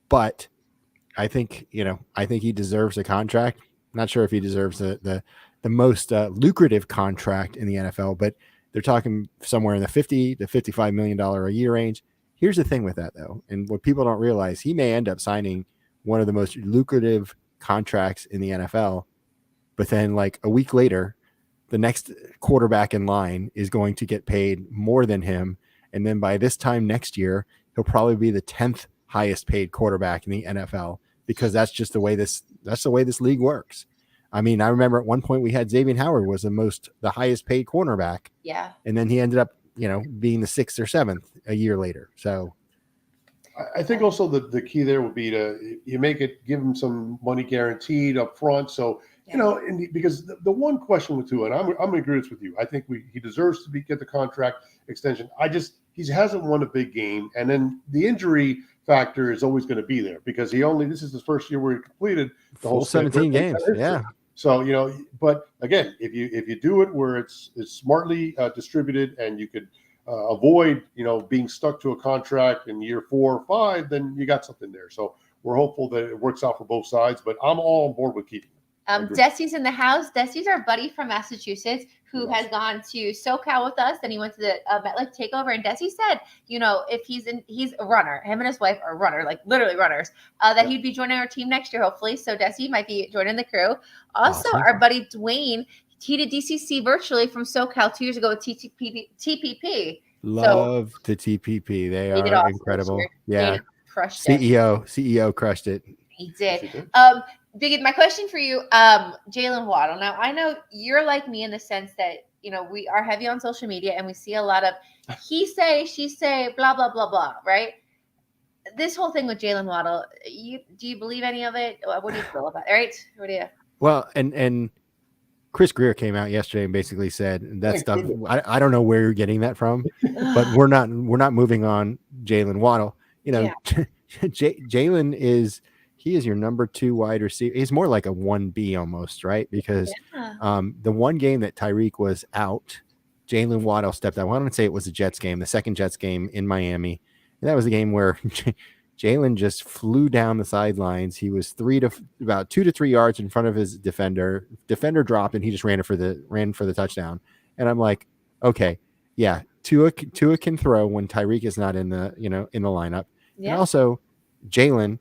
Speaker 3: But I think, he deserves a contract. Not sure if he deserves the most lucrative contract in the NFL, but they're talking somewhere in the $50 to $55 million a year range. Here's the thing with that, though, and what people don't realize, he may end up signing one of the most lucrative contracts in the NFL, but then like a week later, the next quarterback in line is going to get paid more than him. And then by this time next year, he'll probably be the 10th highest paid quarterback in the NFL, because that's just the way this league works. I mean, I remember at one point we had Xavier Howard was the highest paid cornerback.
Speaker 1: Yeah.
Speaker 3: And then he ended up, being the 6th or 7th a year later. So
Speaker 2: I think also the key there would be to give him some money guaranteed up front. So, because the one question with Tua, and I'm in agreement with you, I think he deserves to get the contract extension. He hasn't won a big game. And then the injury factor is always going to be there, because this is his first year where he completed the whole
Speaker 3: 17 games. Yeah.
Speaker 2: So, but again, if you do it where it's smartly distributed, and you could avoid, being stuck to a contract in year 4 or 5, then you got something there. So we're hopeful that it works out for both sides, but I'm all on board with keeping it.
Speaker 1: Desi's in the house. Desi's our buddy from Massachusetts who has gone to SoCal with us. Then he went to the MetLife Takeover. And Desi said, if he's a runner, him and his wife are runner, like literally runners, that he'd be joining our team next year, hopefully. So Desi might be joining the crew. Also, our buddy Dwayne, he did DCC virtually from SoCal 2 years ago with TPP.
Speaker 3: Love the TPP. They are awesome, incredible. Yeah. CEO crushed it.
Speaker 1: He did. Biggie, my question for you, Jalen Waddle. Now, I know you're like me in the sense that, we are heavy on social media and we see a lot of he say, she say, blah, blah, blah, blah, right? This whole thing with Jalen Waddle, do you believe any of it? What do you feel about it, right? What do you?
Speaker 3: Well, and Chris Greer came out yesterday and basically said that stuff. I don't know where you're getting that from, but we're not moving on Jalen Waddle. Jalen is your number 2 wide receiver. He's more like a 1B almost, right? Because the one game that Tyreek was out, Jalen Waddle stepped out. I want to say it was the Jets game, the second Jets game in Miami. And that was the game where Jalen just flew down the sidelines. He was about 2 to 3 yards in front of his defender. Defender dropped, and he just ran for the touchdown. And I'm like, okay, yeah, Tua can throw when Tyreek is not in the lineup. Yeah. And also, Jalen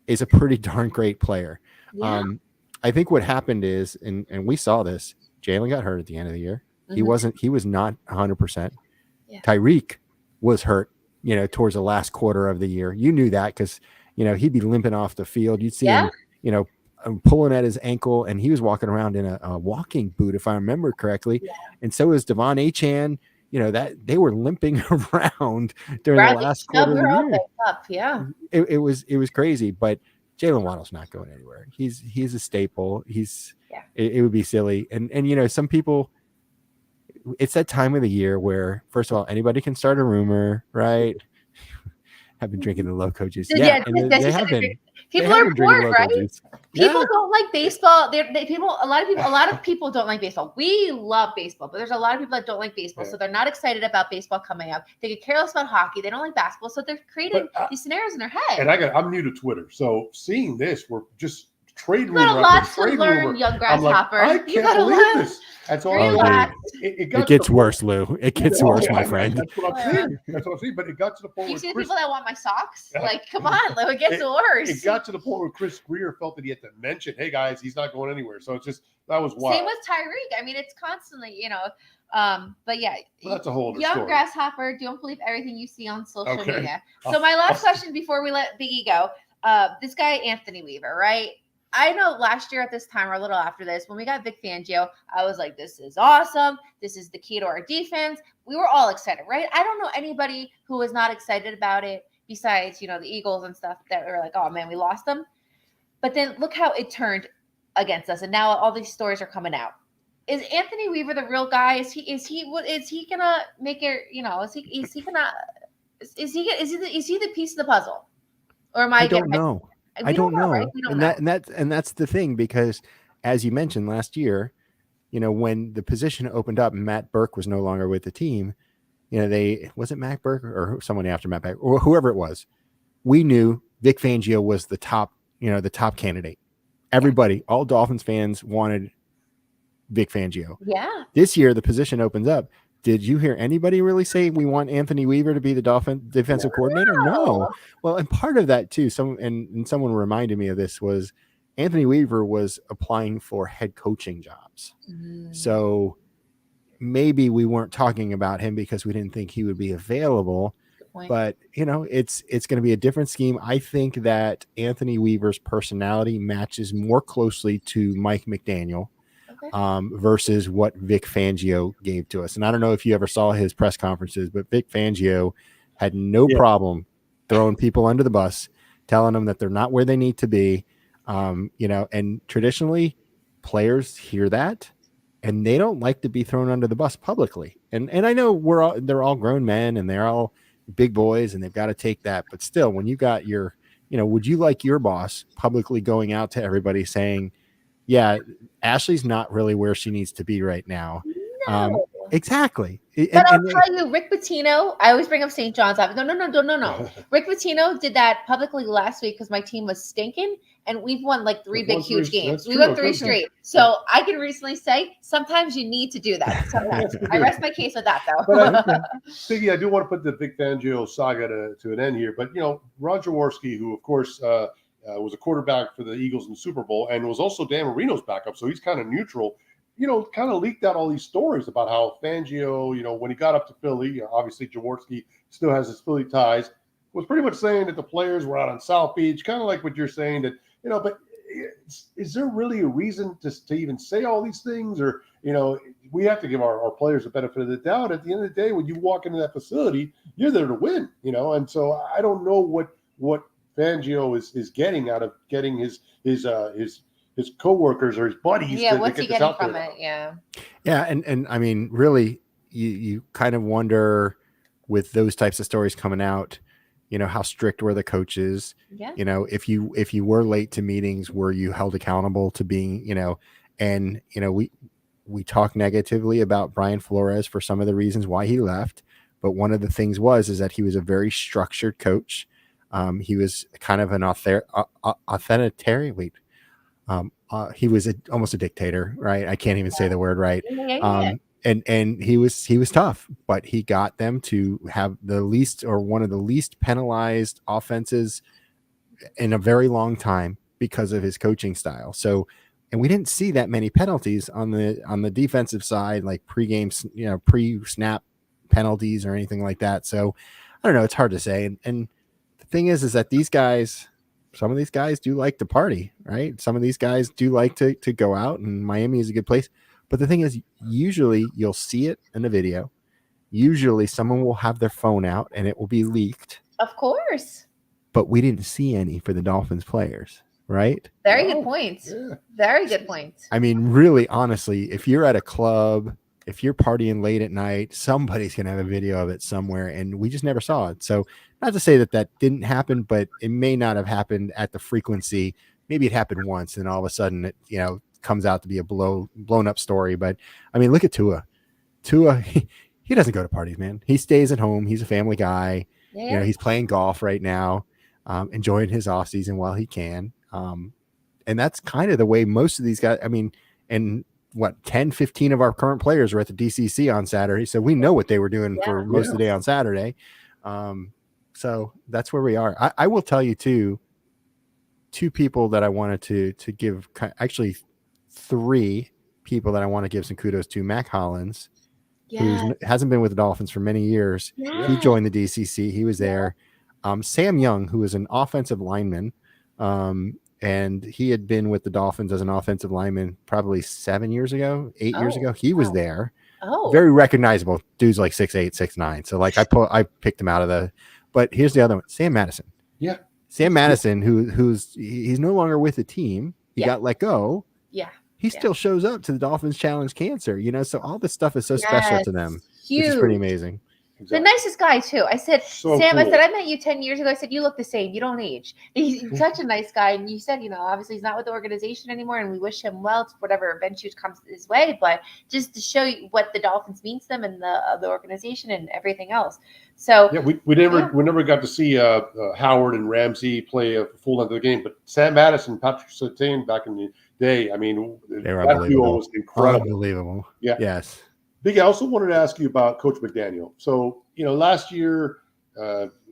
Speaker 3: is a pretty darn great player. Yeah. I think what happened is, and we saw this, Jalen got hurt at the end of the year. Mm-hmm. He was not 100%. Yeah. Tyreek was hurt, towards the last quarter of the year. You knew that because, he'd be limping off the field. You'd see him, pulling at his ankle, and he was walking around in a walking boot, if I remember correctly. Yeah. And so is Devon Achane. That they were limping around during the last quarter of the year.
Speaker 1: Yeah.
Speaker 3: It was crazy, but Jalen Waddle's not going anywhere. He's a staple. It would be silly. And some people, it's that time of the year where, first of all, anybody can start a rumor, right? I've been drinking the Loco juice. Yeah, and they have been.
Speaker 1: People are bored, right? People don't like baseball. A lot of people don't like baseball. We love baseball, but there's a lot of people that don't like baseball, so they're not excited about baseball coming up. They get careless about hockey. They don't like basketball, so they're creating these scenarios in their head.
Speaker 2: And I'm new to Twitter, so seeing this, we're just trade rumor.
Speaker 1: You got a lot to learn, young grasshopper.
Speaker 2: I can't believe this. That's all.
Speaker 3: It gets worse, Lou. It gets worse, my friend.
Speaker 2: That's what I'm saying. But it got to the point.
Speaker 1: You see the people that want my socks? Like, come on, Lou. It gets worse.
Speaker 2: It got to the point where Chris Greer felt that he had to mention, "Hey guys, he's not going anywhere." So it's just that was wild.
Speaker 1: Same with Tyreek. I mean, it's constantly, but yeah.
Speaker 2: Well, that's a whole other
Speaker 1: young
Speaker 2: story.
Speaker 1: Grasshopper. Don't believe everything you see on social media. So my last question before we let Biggie go. This guy Anthony Weaver, right? I know last year at this time or a little after this, when we got Vic Fangio, I was like, this is awesome. This is the key to our defense. We were all excited, right? I don't know anybody who was not excited about it besides, the Eagles and stuff that were like, oh man, we lost them. But then look how it turned against us. And now all these stories are coming out. Is Anthony Weaver the real guy? Is he gonna make it, is he the piece of the puzzle? Or am I
Speaker 3: don't know. I don't know.
Speaker 1: Right?
Speaker 3: And that's the thing, because as you mentioned last year, when the position opened up and Matt Burke was no longer with the team, was it Matt Burke or someone after Matt Burke or whoever it was, we knew Vic Fangio was the top candidate. Everybody, all Dolphins fans wanted Vic Fangio.
Speaker 1: Yeah.
Speaker 3: This year, the position opens up. Did you hear anybody really say we want Anthony Weaver to be the Dolphin defensive coordinator? No. Well, and part of that too, someone reminded me of this, was Anthony Weaver was applying for head coaching jobs. So maybe we weren't talking about him because we didn't think he would be available. But it's going to be a different scheme. I think that Anthony Weaver's personality matches more closely to Mike McDaniel. Versus what Vic Fangio gave to us. And I don't know if you ever saw his press conferences, but Vic Fangio had no problem throwing people under the bus, telling them that they're not where they need to be. And traditionally players hear that and they don't like to be thrown under the bus publicly. And I know they're all grown men and they're all big boys and they've got to take that. But still, when you got your, would you like your boss publicly going out to everybody saying, yeah, Ashley's not really where she needs to be right now.
Speaker 1: No.
Speaker 3: Exactly.
Speaker 1: But I'll tell you, Rick Pitino, I always bring up St. John's. No. Rick Pitino did that publicly last week because my team was stinking, and we've won like three huge games. We won 3 straight. So I can recently say sometimes you need to do that. Sometimes. I rest my case with that, though.
Speaker 2: Siggy, I do want to put the Vic Fangio saga to an end here. But, Ron Jaworski, who, of course, was a quarterback for the Eagles in the Super Bowl and was also Dan Marino's backup. So he's kind of neutral, kind of leaked out all these stories about how Fangio, when he got up to Philly, obviously Jaworski still has his Philly ties, was pretty much saying that the players were out on South Beach, kind of like what you're saying that, but is there really a reason to even say all these things? Or, we have to give our players the benefit of the doubt. At the end of the day, when you walk into that facility, you're there to win, and so I don't know what Fangio is getting out of getting his coworkers or his buddies.
Speaker 1: Yeah, what's he getting from it? Yeah.
Speaker 3: Yeah, and I mean, really, you kind of wonder with those types of stories coming out, how strict were the coaches?
Speaker 1: Yeah.
Speaker 3: If you were late to meetings, were you held accountable to being, and we talk negatively about Brian Flores for some of the reasons why he left, but one of the things is that he was a very structured coach. He was kind of an authoritarian. He was almost a dictator, right? I can't even say the word right. And he was tough, but he got them to have one of the least penalized offenses in a very long time because of his coaching style. So, and we didn't see that many penalties on the defensive side, like pre-game, pre-snap penalties or anything like that. So I don't know. It's hard to say. And the thing is that some of these guys do like to party, right? Some of these guys do like to go out, and Miami is a good place. But the thing is, usually you'll see it in a video. Usually someone will have their phone out and it will be leaked.
Speaker 1: Of course.
Speaker 3: But we didn't see any for the Dolphins players, right?
Speaker 1: Very good points. Yeah. Very good points.
Speaker 3: I mean, really, honestly, if you're at a club, if you're partying late at night, somebody's going to have a video of it somewhere, and we just never saw it. So not to say that didn't happen, but it may not have happened at the frequency. Maybe it happened once, and all of a sudden it, comes out to be a blown up story. But I mean, look at Tua. He doesn't go to parties, man. He stays at home. He's a family guy. Yeah. He's playing golf right now, enjoying his off season while he can. And that's kind of the way most of these guys, I mean, and 10, 15 of our current players were at the DCC on Saturday. So we know what they were doing for most of the day on Saturday. So that's where we are. I will tell you two people that I wanted to give, actually 3 people that I want to give some kudos to. Mac Hollins, who hasn't been with the Dolphins for many years. Yeah. He joined the DCC. He was there. Sam Young, who is an offensive lineman, and he had been with the Dolphins as an offensive lineman probably 7 years ago, 8 years ago. He was there. Oh, very recognizable. Dude's like 6'8", 6'9". So like I picked him out of the. But here's the other one, Sam Madison.
Speaker 2: Yeah,
Speaker 3: Sam Madison, he's no longer with the team. He got let go.
Speaker 1: Yeah,
Speaker 3: he still shows up to the Dolphins Challenge Cancer. So all this stuff is so special to them. Huge. Which is pretty amazing.
Speaker 1: The nicest guy too. I said,
Speaker 2: So
Speaker 1: Sam,
Speaker 2: cool.
Speaker 1: I said, I met you 10 years ago. I said, you look the same. You don't age. He's such a nice guy. And you said, obviously he's not with the organization anymore, and we wish him well to whatever eventually comes his way. But just to show you what the Dolphins means to them and the organization and everything else. So
Speaker 2: yeah, we never got to see Howard and Ramsey play a full length of the game, but Sam Madison, Patrick Surtain back in the day, I mean,
Speaker 3: They were
Speaker 2: that duo was incredible.
Speaker 3: Unbelievable.
Speaker 2: Yeah.
Speaker 3: Yes.
Speaker 2: Biggie, I also wanted to ask you about Coach McDaniel. So, last year,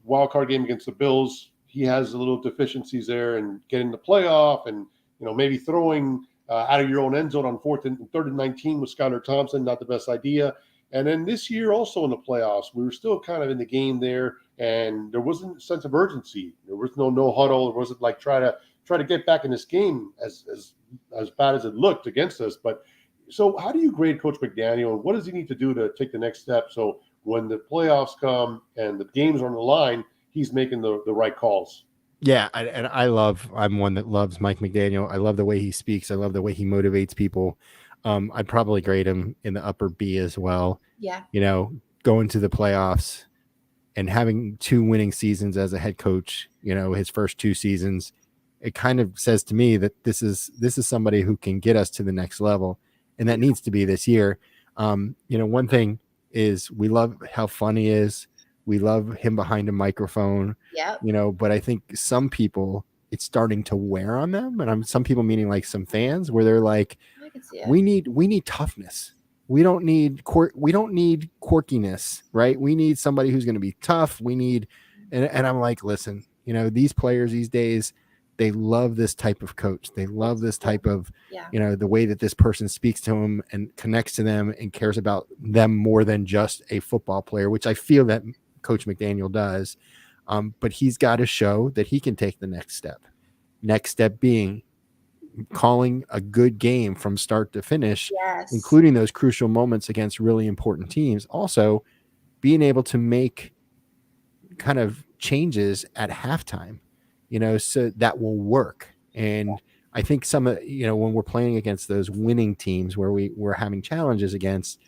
Speaker 2: wild card game against the Bills, he has a little deficiencies there and getting the playoff and, maybe throwing out of your own end zone on 3rd and 19 with Skylar Thompson, not the best idea. And then this year also in the playoffs, we were still kind of in the game there and there wasn't a sense of urgency. There was no huddle. It wasn't like try to get back in this game as bad as it looked against us. But so how do you grade Coach McDaniel, and what does he need to do to take the next step so when the playoffs come and the games are on the line, he's making the right calls?
Speaker 3: Yeah, I'm one that loves Mike McDaniel. I love the way he speaks. I love the way he motivates people. I'd probably grade him in the upper B as well.
Speaker 1: Yeah.
Speaker 3: Going to the playoffs and having 2 winning seasons as a head coach, his first 2 seasons, it kind of says to me that this is somebody who can get us to the next level. And that needs to be this year. One thing is we love how fun he is. We love him behind a microphone.
Speaker 1: Yeah.
Speaker 3: But I think some people, it's starting to wear on them. And some people meaning like some fans where they're like,
Speaker 1: I can see it.
Speaker 3: we need toughness. We don't need quirkiness, right? We need somebody who's going to be tough. And I'm like, listen, these players these days, they love this type of coach. They love this type of, the way that this person speaks to them and connects to them and cares about them more than just a football player, which I feel that Coach McDaniel does. But he's got to show that he can take the next step. Next step being calling a good game from start to finish, including those crucial moments against really important teams. Also, being able to make kind of changes at halftime. So that will work. And I think some of, when we're playing against those winning teams where we're having challenges against,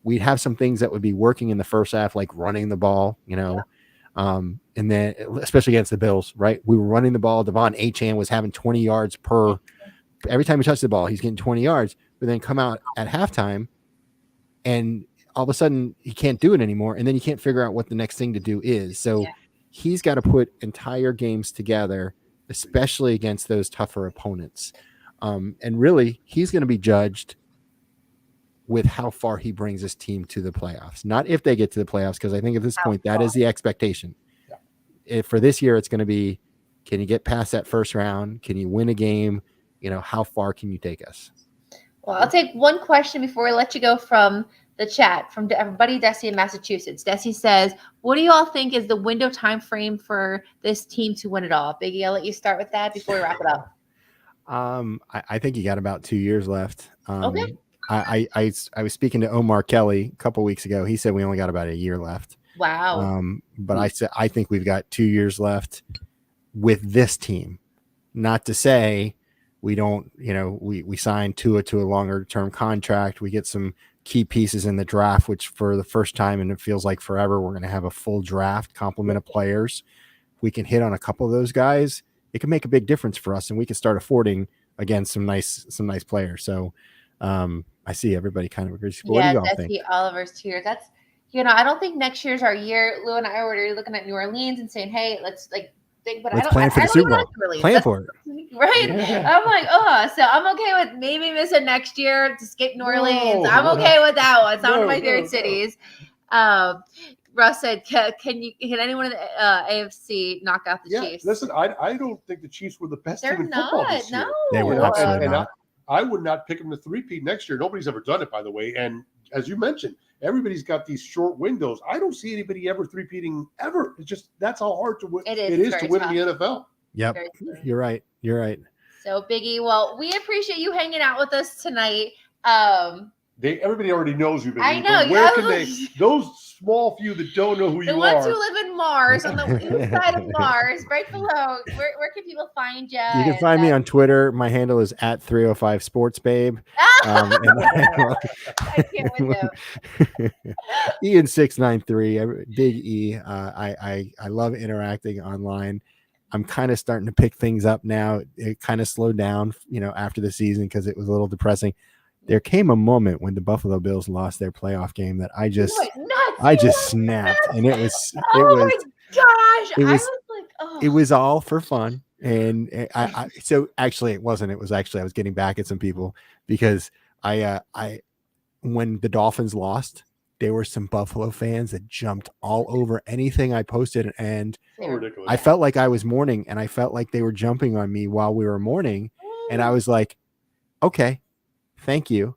Speaker 3: we'd have some things that would be working in the first half, like running the ball, and then especially against the Bills, right? We were running the ball. Devon Achane was having 20 yards every time he touched the ball, he's getting 20 yards, but then come out at halftime and all of a sudden he can't do it anymore. And then you can't figure out what the next thing to do is. So he's got to put entire games together, especially against those tougher opponents. And really, he's going to be judged with how far he brings his team to the playoffs, not if they get to the playoffs, because I think at this point, that is the expectation. If for this year, it's going to be, can you get past that first round? Can you win a game? How far can you take us?
Speaker 1: Well, I'll take one question before we let you go from the chat from everybody. Desi in Massachusetts. Desi says, what do you all think is the window time frame for this team to win it all? Biggie, I'll let you start with that before we wrap it up.
Speaker 3: I think you got about 2 years left.
Speaker 1: Okay.
Speaker 3: I was speaking to Omar Kelly a couple weeks ago. He said we only got about a year left.
Speaker 1: Wow.
Speaker 3: But I think we've got 2 years left with this team. Not to say we don't, we signed Tua to a longer term contract. We get some key pieces in the draft, which for the first time, and it feels like forever, we're going to have a full draft complement of players. If we can hit on a couple of those guys, it can make a big difference for us, and we can start affording again some nice players. So I see everybody kind of agrees. What do you all think?
Speaker 1: Oliver's tears. That's, I don't think next year's our year. Lou and I were already looking at New Orleans and saying, hey, let's
Speaker 3: plan for the Super Bowl. Plan for it.
Speaker 1: Right. Yeah. I'm like, so I'm okay with maybe missing next year to skip New Orleans. I'm okay with that one. It's one of my favorite cities. Russ said, can anyone in the AFC knock out the Chiefs?
Speaker 2: Listen, I don't think the Chiefs were the best team in football this year.
Speaker 1: No.
Speaker 3: They were absolutely not.
Speaker 2: I would not pick them to three-peat next year. Nobody's ever done it, by the way. And as you mentioned, everybody's got these short windows. I don't see anybody ever three-peating ever. It's just, that's how hard to win. It is to win in the NFL.
Speaker 3: Yep. You're right.
Speaker 1: So Biggie, well, we appreciate you hanging out with us tonight.
Speaker 2: Everybody already knows you.
Speaker 1: I know.
Speaker 2: Where can those small few that don't know who you are?
Speaker 1: The ones who live in Mars, on the inside of Mars, right below. Where can people find you?
Speaker 3: You can find me on Twitter. My handle is @305sportsbabe.
Speaker 1: I can't with him.
Speaker 3: Ian693, Big E. I love interacting online. I'm kind of starting to pick things up now. It kind of slowed down, after the season because it was a little depressing. There came a moment when the Buffalo Bills lost their playoff game that I just snapped, and it was
Speaker 1: my gosh!
Speaker 3: it was
Speaker 1: I was like, oh.
Speaker 3: It was all for fun, and so actually it wasn't. It was actually I was getting back at some people because I when the Dolphins lost, there were some Buffalo fans that jumped all over anything I posted, and
Speaker 2: So ridiculous.
Speaker 3: I felt like I was mourning, and I felt like they were jumping on me while we were mourning, and I was like, okay, thank you,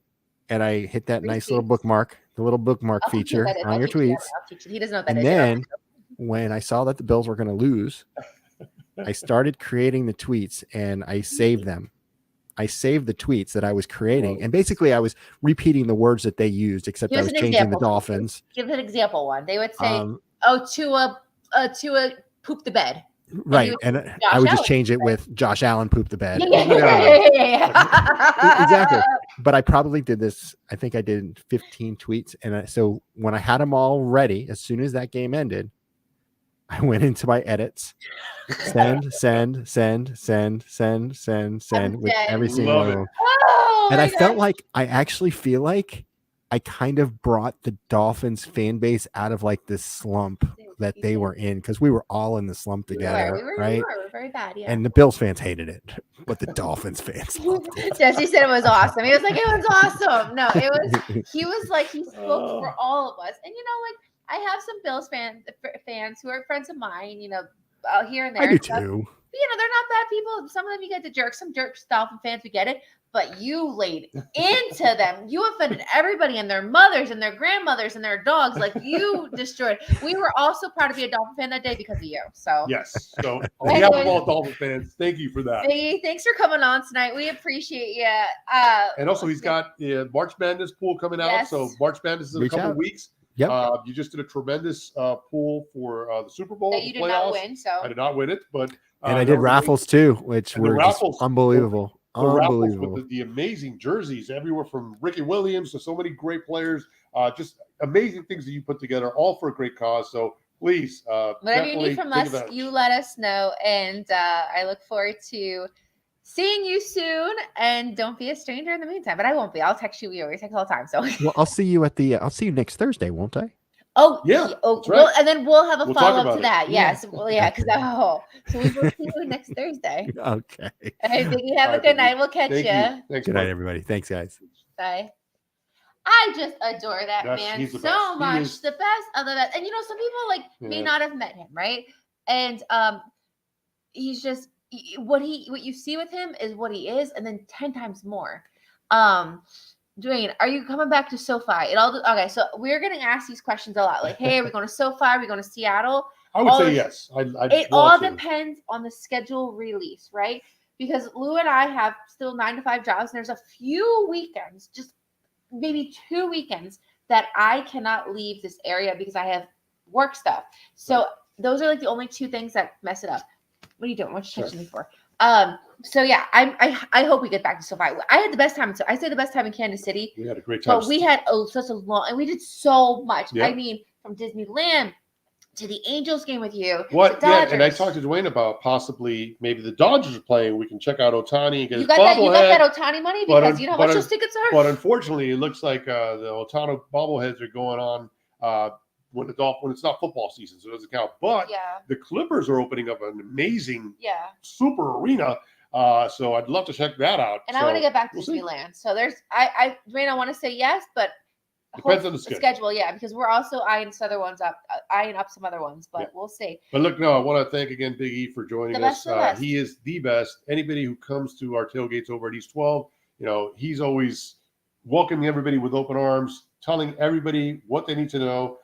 Speaker 3: and I hit that nice little bookmark, the little bookmark feature on your tweets.
Speaker 1: He doesn't know what that
Speaker 3: and
Speaker 1: is.
Speaker 3: then when I saw that the Bills were going to lose, I started creating the tweets and I saved them. I saved the tweets that I was creating, and basically I was repeating the words that they used, except I was changing the Dolphins.
Speaker 1: Give an example one. They would say, Tua pooped the bed.
Speaker 3: Right. And I would just change it with Josh Allen pooped the bed.
Speaker 1: Yeah.
Speaker 3: Exactly. But I probably did this. I think I did 15 tweets. And so when I had them all ready, as soon as that game ended, I went into my edits, send with every single one of them. And I felt like, I actually feel like I kind of brought the Dolphins fan base out of like this slump that they were in, because we were all in the slump together, right?
Speaker 1: We were very bad, yeah.
Speaker 3: And the Bills fans hated it, but the Dolphins fans loved it.
Speaker 1: Jesse said it was awesome. He was like, it was awesome. No, it was. He was like, he spoke for all of us, and like, I have some Bills fans who are friends of mine, here and there.
Speaker 3: I do too.
Speaker 1: They're not bad people. Some of them you get the jerks. Some jerk Dolphin fans, we get it. But you laid into them. You offended everybody and their mothers and their grandmothers and their dogs. Like, you destroyed. We were also proud to be a Dolphin fan that day because of you. So
Speaker 2: yes. So on behalf of all Dolphin fans, thank you for that.
Speaker 1: Thanks for coming on tonight. We appreciate you.
Speaker 2: And also, he's got the March Madness pool coming out. Yes. So March Madness is in a couple of weeks.
Speaker 3: Yep.
Speaker 2: You just did a tremendous pool for the Super Bowl.
Speaker 1: That you did not win. So
Speaker 2: I did not win it, but
Speaker 3: and I did raffles too, which were just unbelievable. Unbelievable.
Speaker 2: With the amazing jerseys, everywhere from Ricky Williams to so many great players. Just amazing things that you put together, all for a great cause. So please,
Speaker 1: whatever you need from us, you let us know, and I look forward to seeing you soon. And don't be a stranger in the meantime. But I won't be. I'll text you. We always text all the time. So
Speaker 3: well, I'll see you next Thursday, won't I?
Speaker 1: Oh
Speaker 2: yeah,
Speaker 1: oh, right. And then we'll have a follow-up to that.
Speaker 3: Yeah.
Speaker 1: Yes, well, yeah, because so we will see you next Thursday.
Speaker 3: Okay.
Speaker 1: I think you have a good night. We'll catch you.
Speaker 2: Thanks,
Speaker 3: good night, everybody. Thanks, guys.
Speaker 1: Bye. I just adore that man so much. The best of the best. And some people may not have met him, right? And he's just what you see with him is what he is, and then 10 times more. Dwayne, are you coming back to SoFi? Okay, so we're going to ask these questions a lot. Like, hey, are we going to SoFi? Are we going to Seattle?
Speaker 2: I would say yes.
Speaker 1: It all depends on the schedule release, right? Because Lou and I have still 9-to-5 jobs, and there's a few weekends, just maybe 2 weekends, that I cannot leave this area because I have work stuff. So those are like the only 2 things that mess it up. What are you doing? What you touching me for? So yeah, I hope we get back to SoFi. I had the best time. So I say the best time in Kansas City.
Speaker 2: We had a great time.
Speaker 1: But we had such a long, and we did so much. Yep. I mean, from Disneyland to the Angels game with you.
Speaker 2: What? Yeah, and I talked to Dwayne about possibly maybe the Dodgers are playing. We can check out Ohtani.
Speaker 1: You got that Ohtani money because you know how much those tickets are.
Speaker 2: But unfortunately, it looks like the Ohtani bobbleheads are going on. When it's not football season, so it doesn't count. But the Clippers are opening up an amazing super arena. So I'd love to check that out.
Speaker 1: And I want to get back to Disneyland. So there's I want to say yes, but
Speaker 2: depends on the schedule.
Speaker 1: Yeah, because we're also eyeing up some other ones, but we'll see.
Speaker 2: But look, I want to thank again Big E for joining us. He is the best. Anybody who comes to our tailgates over at East 12, he's always welcoming everybody with open arms, telling everybody what they need to know.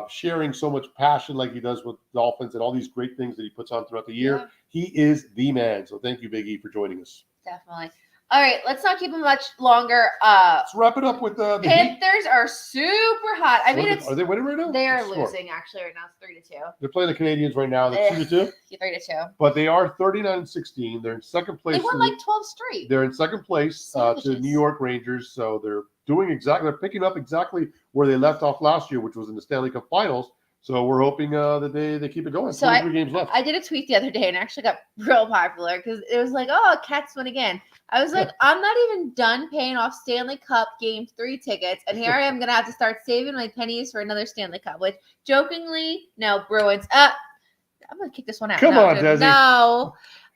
Speaker 2: Sharing so much passion like he does with Dolphins and all these great things that he puts on throughout the year. Yeah. He is the man. So thank you, Big E, for joining us.
Speaker 1: Definitely. All right, let's not keep them much longer.
Speaker 2: Let's wrap it up with the Heat.
Speaker 1: Panthers are super hot. I mean,
Speaker 2: Are they winning right now?
Speaker 1: they are
Speaker 2: What's the score?
Speaker 1: losing actually right now. It's 3-2.
Speaker 2: They're playing the Canadians right now. They're 2-2.
Speaker 1: 3-2.
Speaker 2: But they are 39-16. They're in second place.
Speaker 1: They won like 12 straight.
Speaker 2: They're in second place to the New York Rangers. So they're they're picking up exactly where they left off last year, which was in the Stanley Cup Finals. So we're hoping that they keep it going.
Speaker 1: So
Speaker 2: 23 games left.
Speaker 1: I did a tweet the other day and actually got real popular because it was like, oh, Cats win again. I was like, I'm not even done paying off Stanley Cup Game 3 tickets, and here I am going to have to start saving my pennies for another Stanley Cup, which jokingly, no, Bruins. I'm going to kick this one out.
Speaker 2: Come on, Desi.
Speaker 1: No.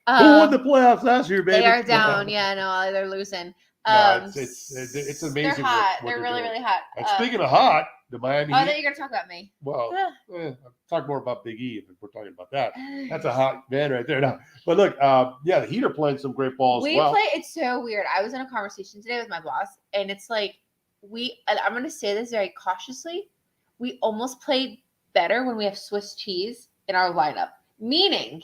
Speaker 2: Who won the playoffs last year, baby?
Speaker 1: They are down. Yeah, no, they're losing.
Speaker 2: No, it's amazing.
Speaker 1: They're hot.
Speaker 2: What
Speaker 1: they're really,
Speaker 2: doing.
Speaker 1: really hot.
Speaker 2: And speaking of hot, the Miami
Speaker 1: I
Speaker 2: Heat.
Speaker 1: thought you were going to talk about me.
Speaker 2: Well, I'll talk more about Big E if we're talking about that. That's a hot man right there. Now, but look, the Heat are playing some great balls.
Speaker 1: It's so weird. I was in a conversation today with my boss, and it's like and I'm going to say this very cautiously, we almost played better when we have Swiss cheese in our lineup. Meaning,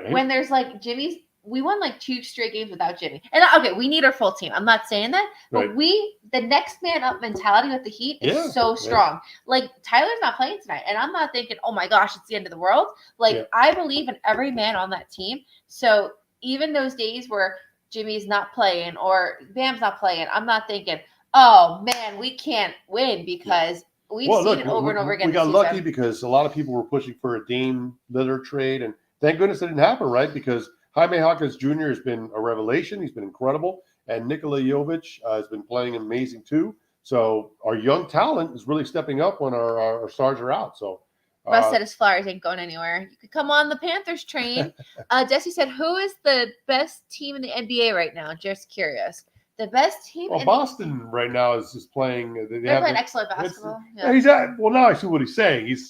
Speaker 1: when there's like Jimmy's. We won like 2 straight games without Jimmy. And okay, we need our full team. I'm not saying that, but the next man up mentality with the Heat is so strong. Like Tyler's not playing tonight, and I'm not thinking, oh my gosh, it's the end of the world. Like I believe in every man on that team. So even those days where Jimmy's not playing or Bam's not playing, I'm not thinking, oh man, we can't win because we've seen it over and over again.
Speaker 2: We got lucky because a lot of people were pushing for a Dame Lillard trade, and thank goodness it didn't happen, right? Because Jaime Hawkins Jr. has been a revelation. He's been incredible. And Nikola Jovic has been playing amazing too. So our young talent is really stepping up when our stars are out. So
Speaker 1: Russ said his Flyers ain't going anywhere. You could come on the Panthers train. Jesse said, who is the best team in the NBA right now? Just curious. The best team.
Speaker 2: Well, Boston right now is playing.
Speaker 1: They're playing excellent basketball.
Speaker 2: Now I see what he's saying.
Speaker 1: Desi,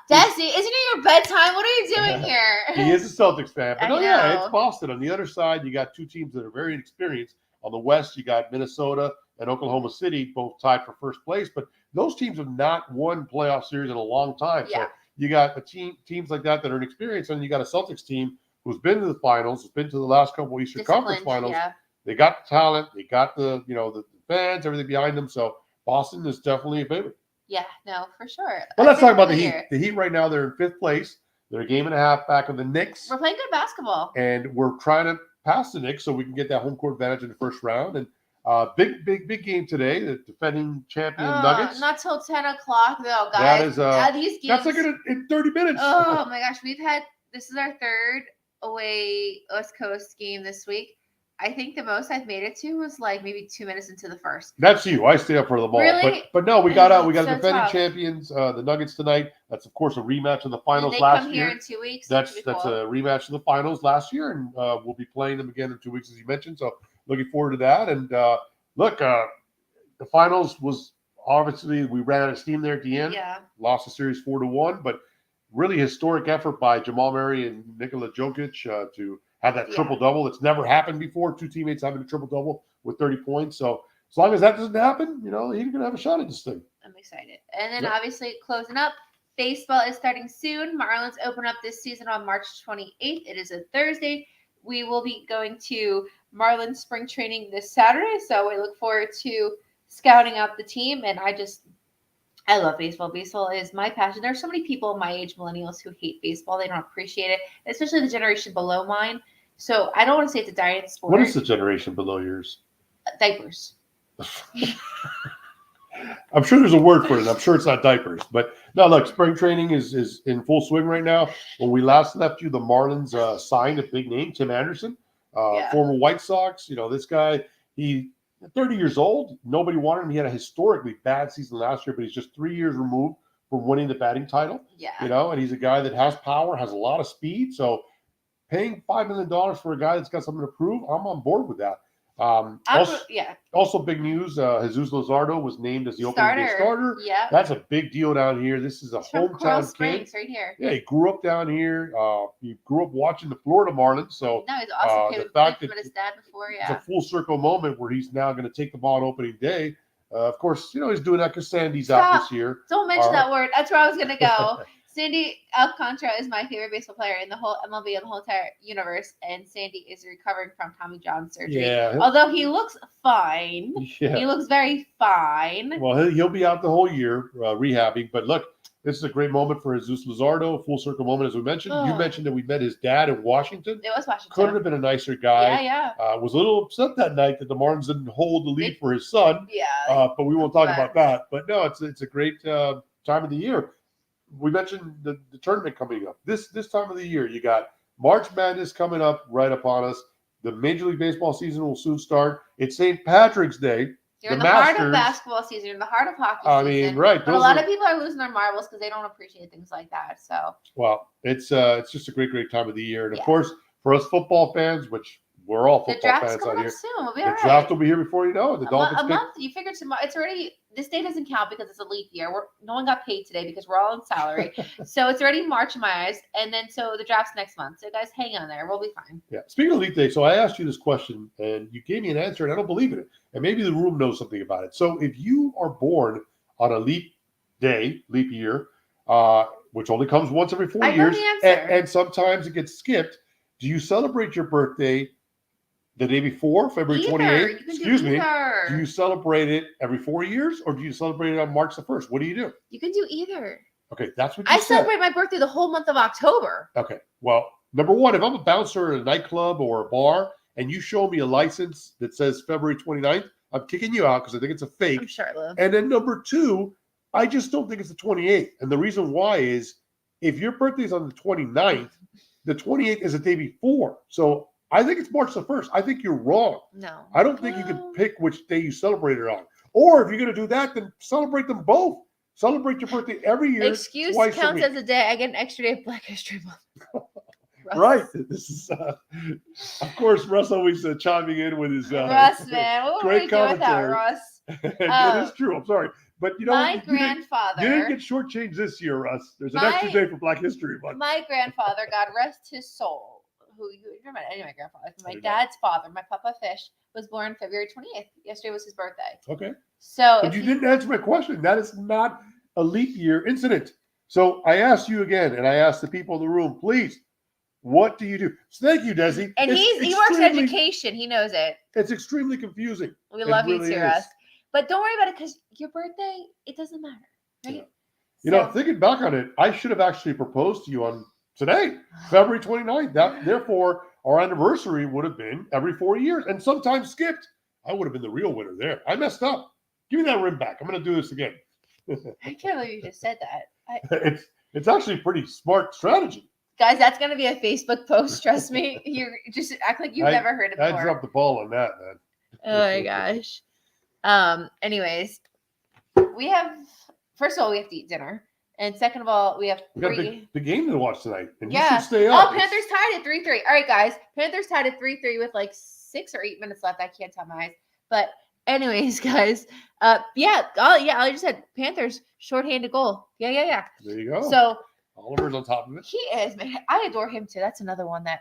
Speaker 1: isn't it your bedtime? What are you doing here?
Speaker 2: He is a Celtics fan. But it's Boston. On the other side, you got 2 teams that are very inexperienced. On the West, you got Minnesota and Oklahoma City, both tied for first place. But those teams have not won playoff series in a long time.
Speaker 1: Yeah.
Speaker 2: So you got teams like that are inexperienced, and you got a Celtics team who's been to the finals, who's been to the last couple of Eastern Conference finals.
Speaker 1: Yeah.
Speaker 2: They got the talent. They got the fans, everything behind them. So Boston is definitely a favorite.
Speaker 1: Yeah, no, for sure.
Speaker 2: Well, let's talk about the Heat. The Heat right now, they're in 5th place. They're a game and a half back of the Knicks.
Speaker 1: We're playing good basketball.
Speaker 2: And we're trying to pass the Knicks so we can get that home court advantage in the first round. And big game today. The defending champion Nuggets.
Speaker 1: Not till 10 o'clock though,
Speaker 2: That
Speaker 1: guys.
Speaker 2: is
Speaker 1: these games.
Speaker 2: That's like in 30 minutes.
Speaker 1: Oh my gosh, this is our 3rd away West Coast game this week. I think the most I've made it to was like maybe 2 minutes into the first.
Speaker 2: That's you. I stay up for the ball.
Speaker 1: Really?
Speaker 2: But no, we got
Speaker 1: so
Speaker 2: defending
Speaker 1: tough.
Speaker 2: champions, the Nuggets tonight. That's of course a rematch of the finals
Speaker 1: they
Speaker 2: last
Speaker 1: come
Speaker 2: year.
Speaker 1: Here in 2 weeks.
Speaker 2: That's a rematch of the finals last year, and we'll be playing them again in 2 weeks, as you mentioned. So looking forward to that. And the finals was obviously we ran out of steam there at the end.
Speaker 1: Yeah.
Speaker 2: Lost the series 4-1, but really historic effort by Jamal Murray and Nikola Jokic to have that triple-double. It's never happened before, 2 teammates having a triple-double with 30 points. So as long as that doesn't happen, he's going to have a shot at this thing.
Speaker 1: I'm excited. And then obviously closing up, baseball is starting soon. Marlins open up this season on March 28th. It is a Thursday. We will be going to Marlins spring training this Saturday. So we look forward to scouting out the team. And I love baseball. Baseball is my passion. There are so many people my age, millennials, who hate baseball. They don't appreciate it, especially the generation below mine. So I don't want to say it's a dying sport.
Speaker 2: What is the generation below yours?
Speaker 1: Diapers.
Speaker 2: I'm sure there's a word for it. I'm sure it's not diapers. But no, look, spring training is in full swing right now. When we last left you, the Marlins signed a big name, Tim Anderson, former White Sox. This guy, he's 30 years old. Nobody wanted him. He had a historically bad season last year, but he's just 3 years removed from winning the batting title.
Speaker 1: Yeah.
Speaker 2: And he's a guy that has power, has a lot of speed. So paying $5 million for a guy that's got something to prove, I'm on board with that. Also big news, Jesus Luzardo was named as the opening day starter.
Speaker 1: Yeah.
Speaker 2: That's a big deal down here. This is a hometown kid.
Speaker 1: Right here.
Speaker 2: Yeah, he grew up down here. He grew up watching the Florida Marlins. So
Speaker 1: no, he's awesome.
Speaker 2: The fact that
Speaker 1: his dad before,
Speaker 2: it's a full circle moment where he's now going to take the ball on opening day. Of course, he's doing that because Sandy's out this year.
Speaker 1: Don't mention that word. That's where I was going to go. Sandy Alcantara is my favorite baseball player in the whole MLB and the whole entire universe, and Sandy is recovering from Tommy John surgery.
Speaker 2: Yeah.
Speaker 1: Although he looks fine.
Speaker 2: Yeah.
Speaker 1: He looks very fine.
Speaker 2: Well, he'll be out the whole year rehabbing. But look, this is a great moment for Jesus Luzardo, full circle moment, as we mentioned. You mentioned that we met his dad in Washington.
Speaker 1: It was Washington.
Speaker 2: Couldn't have been a nicer guy.
Speaker 1: Yeah.
Speaker 2: Was a little upset that night that the Marlins didn't hold the lead for his son.
Speaker 1: Yeah.
Speaker 2: But we won't talk about that. But no, it's a great time of the year. We mentioned the tournament coming up. This time of the year, you got March Madness coming up right upon us. The Major League Baseball season will soon start. It's St. Patrick's Day.
Speaker 1: You're in the heart of basketball season. You're in the heart of hockey season.
Speaker 2: I mean, right.
Speaker 1: But a lot of people are losing their marbles because they don't appreciate things like that. So.
Speaker 2: Well, it's just a great time of the year. And, of course, for us football fans, which we're all football fans out here.
Speaker 1: Soon. We'll be
Speaker 2: the draft will be here before you know it. The Dolphins
Speaker 1: a month. You figured tomorrow. It's already. This day doesn't count because it's a leap year. No one got paid today because we're all on salary. So it's already March in my eyes. And then so the draft's next month. So guys, hang on there. We'll be fine.
Speaker 2: Yeah. Speaking of leap day, so I asked you this question and you gave me an answer and I don't believe in it. And maybe the room knows something about it. So if you are born on a leap day, leap year, which only comes once every 4 years,
Speaker 1: know the answer.
Speaker 2: And sometimes it gets skipped, do you celebrate your birthday the day before, February 28th? Excuse me. Do you celebrate it every 4 years or do you celebrate it on March the 1st? What do you do?
Speaker 1: You can do either.
Speaker 2: Okay, that's what you said.
Speaker 1: I celebrate my birthday the whole month of October.
Speaker 2: Okay. Well, number one, if I'm a bouncer at a nightclub or a bar and you show me a license that says February 29th, I'm kicking you out because I think it's a fake.
Speaker 1: I'm sure, Lou.
Speaker 2: And then number two, I just don't think it's the 28th. And the reason why is if your birthday is on the 29th, the 28th is the day before. So I think it's March the 1st. I think you're wrong.
Speaker 1: No.
Speaker 2: I don't think you can pick which day you celebrate it on. Or if you're going to do that, then celebrate them both. Celebrate your birthday every year.
Speaker 1: Excuse counts as a day. I get an extra day of Black History Month.
Speaker 2: Right. This is, of course, Russ always chiming in with his
Speaker 1: Russ, man. What
Speaker 2: great
Speaker 1: would we do without
Speaker 2: commentary.
Speaker 1: Russ?
Speaker 2: It is true. I'm sorry. But you know,
Speaker 1: my grandfather.
Speaker 2: You didn't get shortchanged this year, Russ. There's an extra day for Black History Month.
Speaker 1: My grandfather, God rest his soul, who you remember any of my grandfather, my dad's father, my Papa Fish, was born February 28th. Yesterday was his birthday.
Speaker 2: Okay.
Speaker 1: So
Speaker 2: but you didn't answer my question. That is not a leap year incident. So I asked you again, and I asked the people in the room, please, what do you do? So thank you, Desi.
Speaker 1: And he works in education. He knows it.
Speaker 2: It's extremely confusing.
Speaker 1: We love you too, Russ. But don't worry about it because your birthday, it doesn't matter, right?
Speaker 2: Yeah. You know, thinking back on it, I should have actually proposed to you on today, February 29th. Therefore, our anniversary would have been every 4 years and sometimes skipped. I would have been the real winner there. I messed up. Give me that ring back. I'm going to do this again.
Speaker 1: I can't believe you just said that.
Speaker 2: It's actually a pretty smart strategy.
Speaker 1: Guys, that's going to be a Facebook post. Trust me. You just act like you've never heard it before.
Speaker 2: I dropped the ball on that, man.
Speaker 1: Oh my gosh. Anyways, first of all, we have to eat dinner. And second of all, we have
Speaker 2: a big game to watch tonight. And
Speaker 1: you
Speaker 2: should stay up.
Speaker 1: Oh, Panthers tied at 3-3. All right, guys. Panthers tied at 3-3 with like 6 or 8 minutes left. I can't tell my eyes. But anyways, guys. I just said Panthers shorthanded goal. Yeah.
Speaker 2: There you go.
Speaker 1: So
Speaker 2: Oliver's on top of it.
Speaker 1: He is, man. I adore him too. That's another one that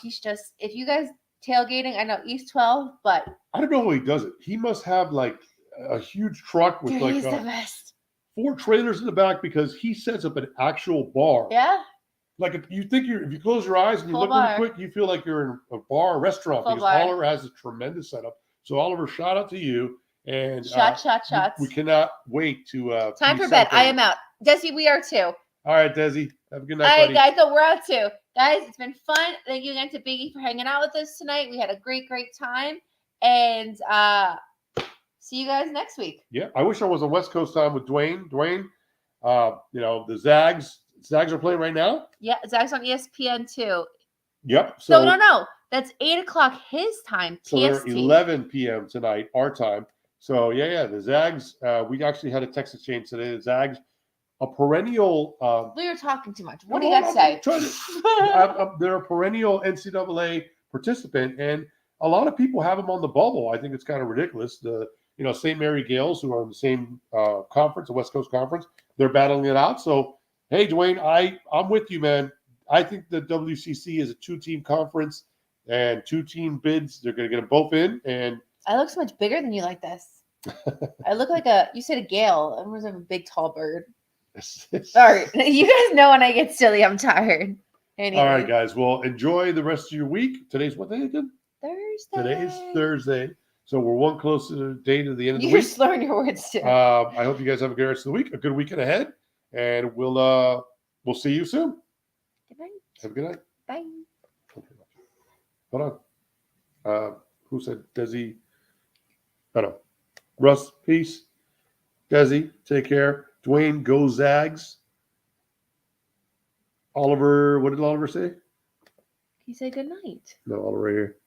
Speaker 1: he's just, if you guys tailgating, I know East 12, but
Speaker 2: I don't know how he does it. He must have like a huge truck with
Speaker 1: he's the best.
Speaker 2: 4 trailers in the back because he sets up an actual bar.
Speaker 1: Yeah.
Speaker 2: Like if you close your eyes and you look really quick, you feel like you're in a bar or restaurant because Oliver has a tremendous setup. So Oliver, shout out to you. And
Speaker 1: shots.
Speaker 2: We cannot wait to
Speaker 1: time for bed. I am out. Desi, we are too.
Speaker 2: All right, Desi. Have a good night.
Speaker 1: All right, guys. So we're out too. Guys, it's been fun. Thank you again to Biggie for hanging out with us tonight. We had a great time. And see you guys next week. Yeah, I wish I was on West Coast time with Dwayne. Dwayne, the Zags are playing right now. Yeah, Zags on ESPN too. Yep. So no. That's 8:00 his time. So they're 11 p.m. tonight, our time. So yeah. The Zags. We actually had a text exchange today. The Zags, a perennial. We were talking too much. What do you got to say? They're a perennial NCAA participant, and a lot of people have them on the bubble. I think it's kind of ridiculous. The St. Mary Gales, who are in the same conference, the West Coast Conference, they're battling it out. So hey, Dwayne, I'm with you, man. I think the WCC is a 2-team conference and 2-team bids. They're going to get them both in. And I look so much bigger than you like this. I look like you said a Gale. I was a big, tall bird. All right. You guys know when I get silly, I'm tired. Anyway.
Speaker 2: All right, guys. Well, enjoy the rest of your week. Today's what day again?
Speaker 1: Thursday.
Speaker 2: Today is Thursday. So we're one closer to the day to the end of the
Speaker 1: You're
Speaker 2: week.
Speaker 1: slurring your words too.
Speaker 2: I hope you guys have a good rest of the week, a good weekend ahead, and we'll see you soon.
Speaker 1: Good night.
Speaker 2: Have a good night.
Speaker 1: Bye.
Speaker 2: Hold on. Who said Desi? I don't know. Russ, peace. Desi, take care. Dwayne, go Zags. Oliver, what did Oliver say?
Speaker 1: He said good night.
Speaker 2: No, Oliver right here.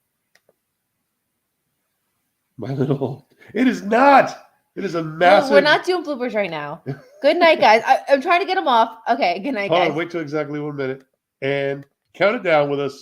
Speaker 2: My little. It is not. It is a massive.
Speaker 1: We're not doing bloopers right now. Good night, guys. I'm trying to get them off. Okay, good night,
Speaker 2: Hold
Speaker 1: guys.
Speaker 2: on, wait till exactly 1 minute and count it down with us.